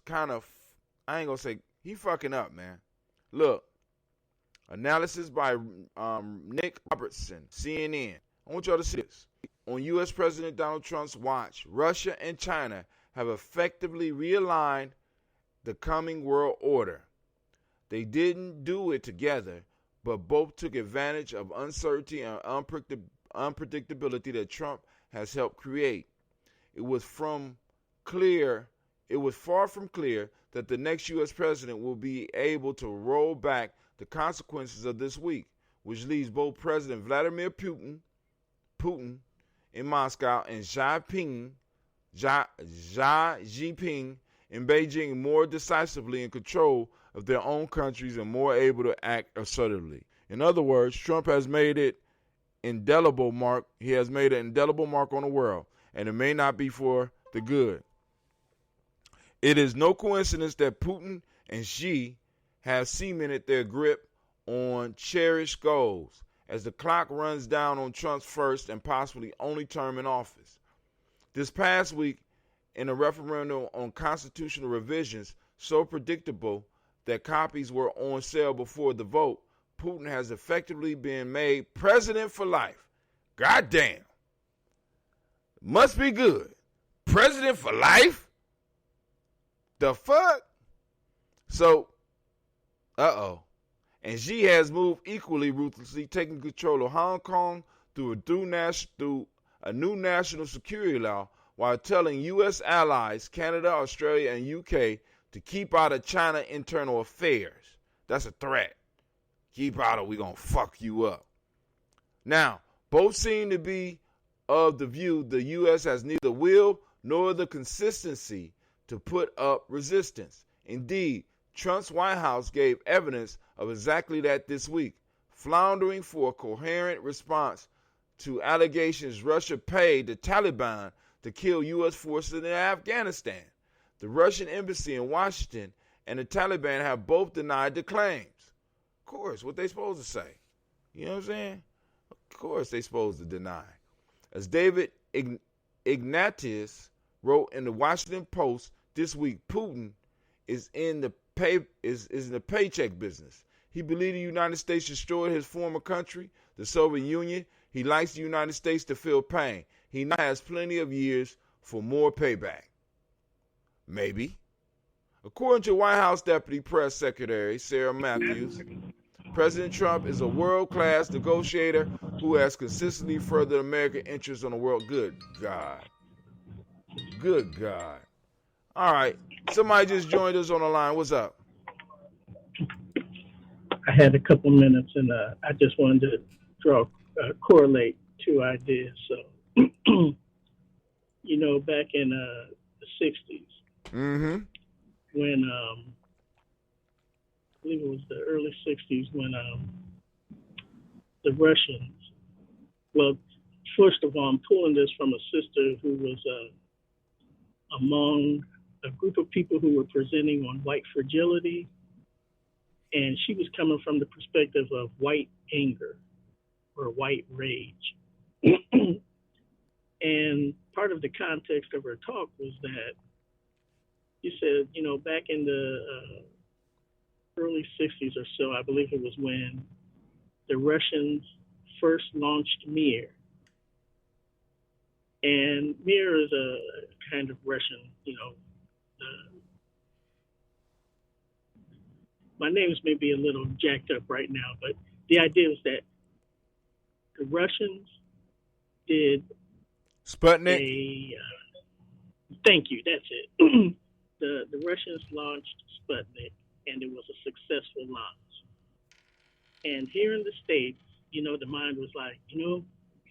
kind of, I ain't going to say, he fucking up, man. Look, analysis by Nick Robertson, CNN. I want y'all to see this. On U.S. President Donald Trump's watch, Russia and China have effectively realigned the coming world order. They didn't do it together, but both took advantage of uncertainty and unpredictability that Trump has helped create. It was far from clear that the next U.S. president will be able to roll back the consequences of this week, which leaves both President Vladimir Putin in Moscow and Xi Jinping in Beijing more decisively in control of their own countries and more able to act assertively. In other words, Trump has made it indelible mark. He has made an indelible mark on the world, and it may not be for the good. It is no coincidence that Putin and Xi have cemented their grip on cherished goals as the clock runs down on Trump's first and possibly only term in office. This past week, in a referendum on constitutional revisions so predictable that copies were on sale before the vote, Putin has effectively been made president for life. Goddamn. Must be good. President for life? The fuck? So, And Xi has moved equally ruthlessly, taking control of Hong Kong through a new national security law while telling U.S. allies, Canada, Australia, and UK to keep out of China internal affairs. That's a threat. Keep out of, we gonna fuck you up. Now, both seem to be of the view the U.S. has neither will nor the consistency to put up resistance. Indeed, Trump's White House gave evidence of exactly that this week, floundering for a coherent response to allegations Russia paid the Taliban to kill U.S. forces in Afghanistan. The Russian embassy in Washington and the Taliban have both denied the claims. Of course, what they supposed to say? You know what I'm saying? Of course they supposed to deny. As David Ignatius wrote in the Washington Post this week, Putin is in the paycheck business. He believed the United States destroyed his former country, the Soviet Union. He likes the United States to feel pain. He now has plenty of years for more payback. Maybe. According to White House Deputy Press Secretary Sarah Matthews, President Trump is a world-class negotiator who has consistently furthered American interests on the world. Good God. Good God. All right. Somebody just joined us on the line. What's up? I had a couple minutes, and I just wanted to correlate two ideas. So, back in the 60s, when I believe it was the early 60s, when the Russians, well, first of all, I'm pulling this from a sister who was among a group of people who were presenting on white fragility, and she was coming from the perspective of white anger or white rage. And part of the context of her talk was that she said, back in the early 60s or so, I believe it was when the Russians first launched Mir. And Mir is a kind of Russian, my names may be a little jacked up right now, but the idea is that the Russians did Sputnik. Thank you. That's it. The Russians launched Sputnik, and it was a successful launch. And here in the States, the mind was like, we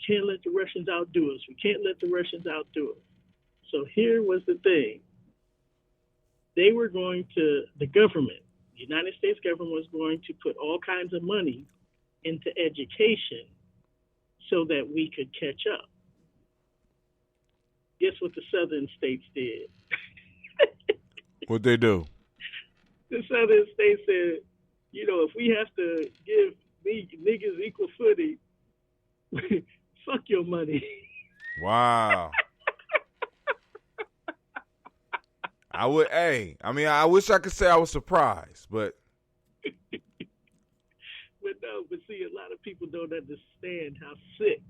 can't let the Russians outdo us. We can't let the Russians outdo us. So here was the thing. They were going to, the United States government was going to put all kinds of money into education so that we could catch up. Guess what the southern states did? What'd they do? The southern states said, if we have to give niggas equal footing, fuck your money. Wow. I wish I could say I was surprised, but. But see, a lot of people don't understand how sick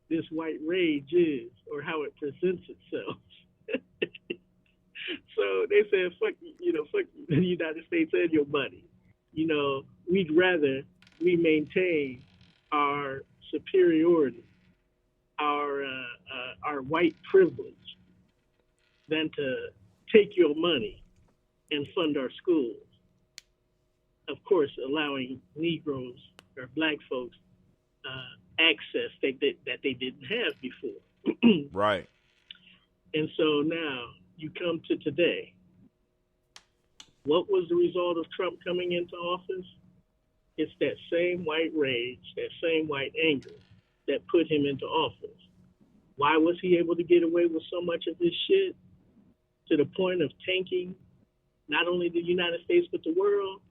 this white rage is or how it presents itself. So they said, fuck the United States and your money. We'd rather we maintain our superiority, our white privilege, than to take your money and fund our schools. Of course, allowing Negroes or black folks access that they didn't have before. Right. And so now you come to today. What was the result of Trump coming into office? It's that same white rage, that same white anger that put him into office. Why was he able to get away with so much of this shit to the point of tanking not only the United States but the world?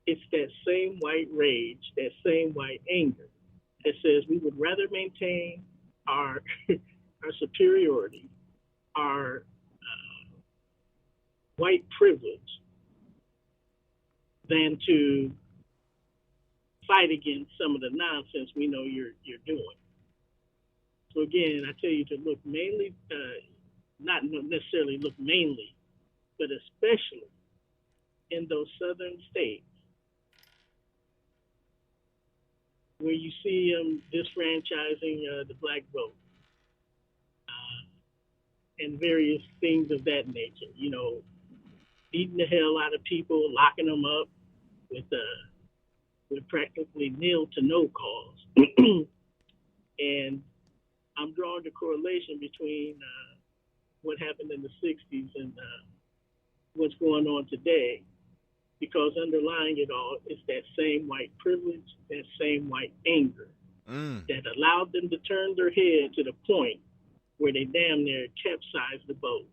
It's that same white rage, that same white anger that says we would rather maintain our superiority, our white privilege, than to fight against some of the nonsense we know you're doing. So again, I tell you to look mainly, not necessarily look mainly, but especially in those southern states where you see them disfranchising the black vote and various things of that nature. Beating the hell out of people, locking them up with practically nil to no cause. And I'm drawing the correlation between what happened in the 60s and what's going on today, because underlying it all is that same white privilege, that same white anger that allowed them to turn their head to the point where they damn near capsized the boat.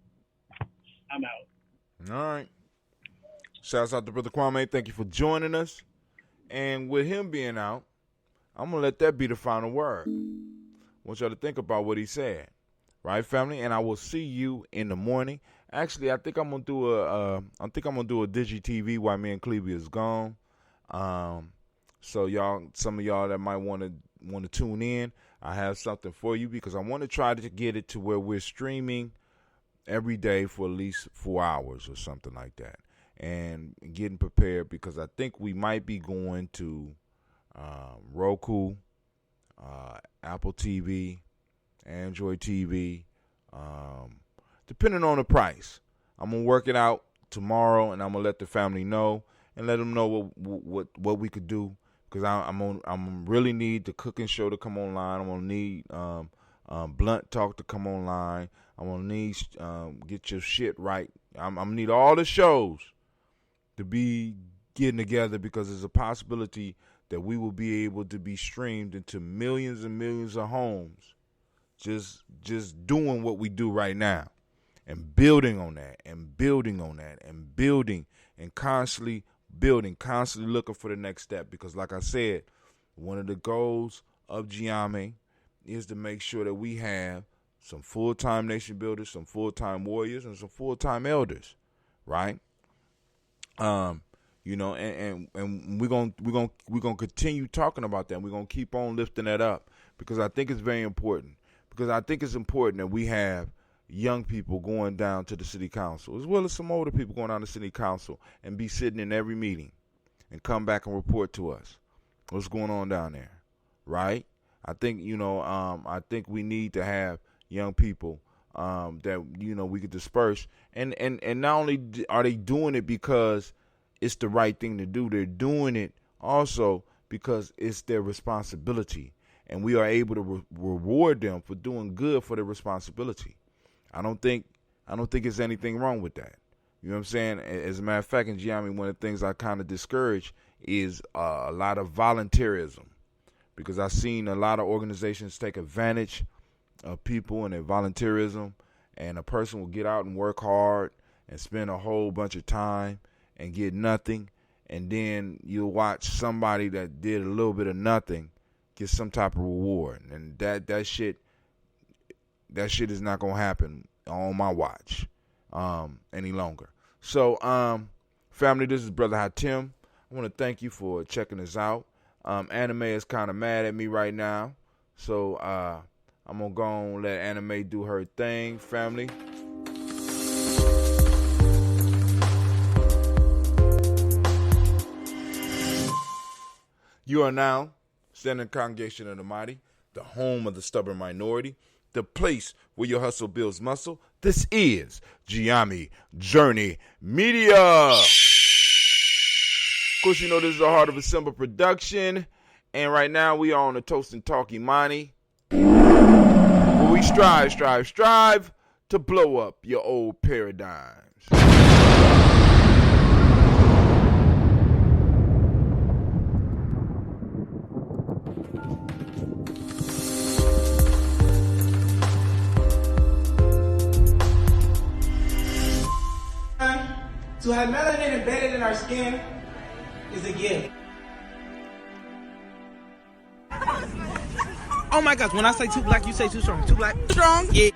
I'm out. All right. Shouts out to Brother Kwame. Thank you for joining us. And with him being out, I'm going to let that be the final word. I want y'all to think about what he said. Right, family? And I will see you in the morning. Actually, I think I'm gonna do a Digi TV while me and Clevie is gone. So y'all, some of y'all that might want to tune in, I have something for you because I want to try to get it to where we're streaming every day for at least 4 hours or something like that, and getting prepared because I think we might be going to Roku, Apple TV, Android TV, depending on the price. I'm gonna work it out tomorrow, and I'm gonna let the family know and let them know what we could do, because I'm really need the cooking show to come online. I'm gonna need Blunt Talk to come online. I'm gonna need Get Your Shit Right. I'm gonna need all the shows to be getting together, because there's a possibility that we will be able to be streamed into millions and millions of homes. Just doing what we do right now and building on that and building on that and building and constantly building, constantly looking for the next step. Because like I said, one of the goals of Gye-Nyame is to make sure that we have some full-time nation builders, some full-time warriors, and some full-time elders, right? And we're gonna continue talking about that. We're gonna keep on lifting that up, because I think it's very important. because I think it's important that we have young people going down to the city council, as well as some older people going down to the city council, and be sitting in every meeting and come back and report to us what's going on down there, right? I think, I think we need to have young people that, we could disperse. And not only are they doing it because it's the right thing to do, they're doing it also because it's their responsibility. And we are able to reward them for doing good for their responsibility. I don't think there's anything wrong with that. You know what I'm saying? As a matter of fact, in Gye-Nyame, one of the things I kind of discourage is a lot of volunteerism, because I've seen a lot of organizations take advantage of people and their volunteerism, and a person will get out and work hard and spend a whole bunch of time and get nothing, and then you'll watch somebody that did a little bit of nothing get some type of reward, and that shit is not gonna happen on my watch any longer. So, family, this is Brother Hatim. I want to thank you for checking us out. Anime is kind of mad at me right now, so I'm gonna go and let Anime do her thing, family. You are now standing in the congregation of the mighty, the home of the stubborn minority, the place where your hustle builds muscle. This is Gye-Nyame Journey Media. Of course, this is the Heart of a Simple production, and right now we are on the Toast&Talk Imani, where we strive to blow up your old paradigms. To have melanin embedded in our skin is a gift. Oh my gosh, when I say too black, you say too strong. Too black? Strong? Yeah.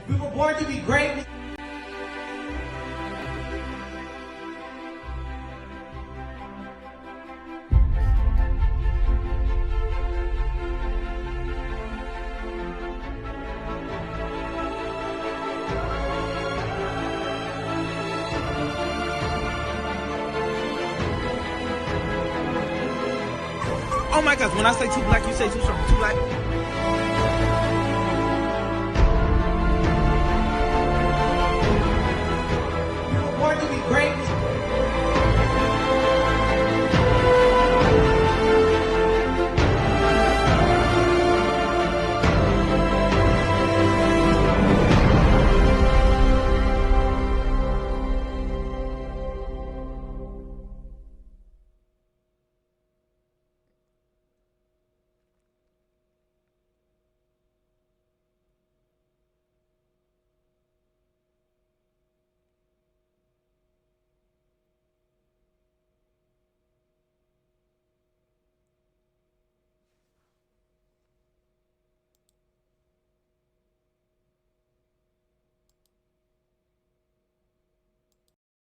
We were born to be great. Oh my gosh, when I say too black, you say too strong. Too black?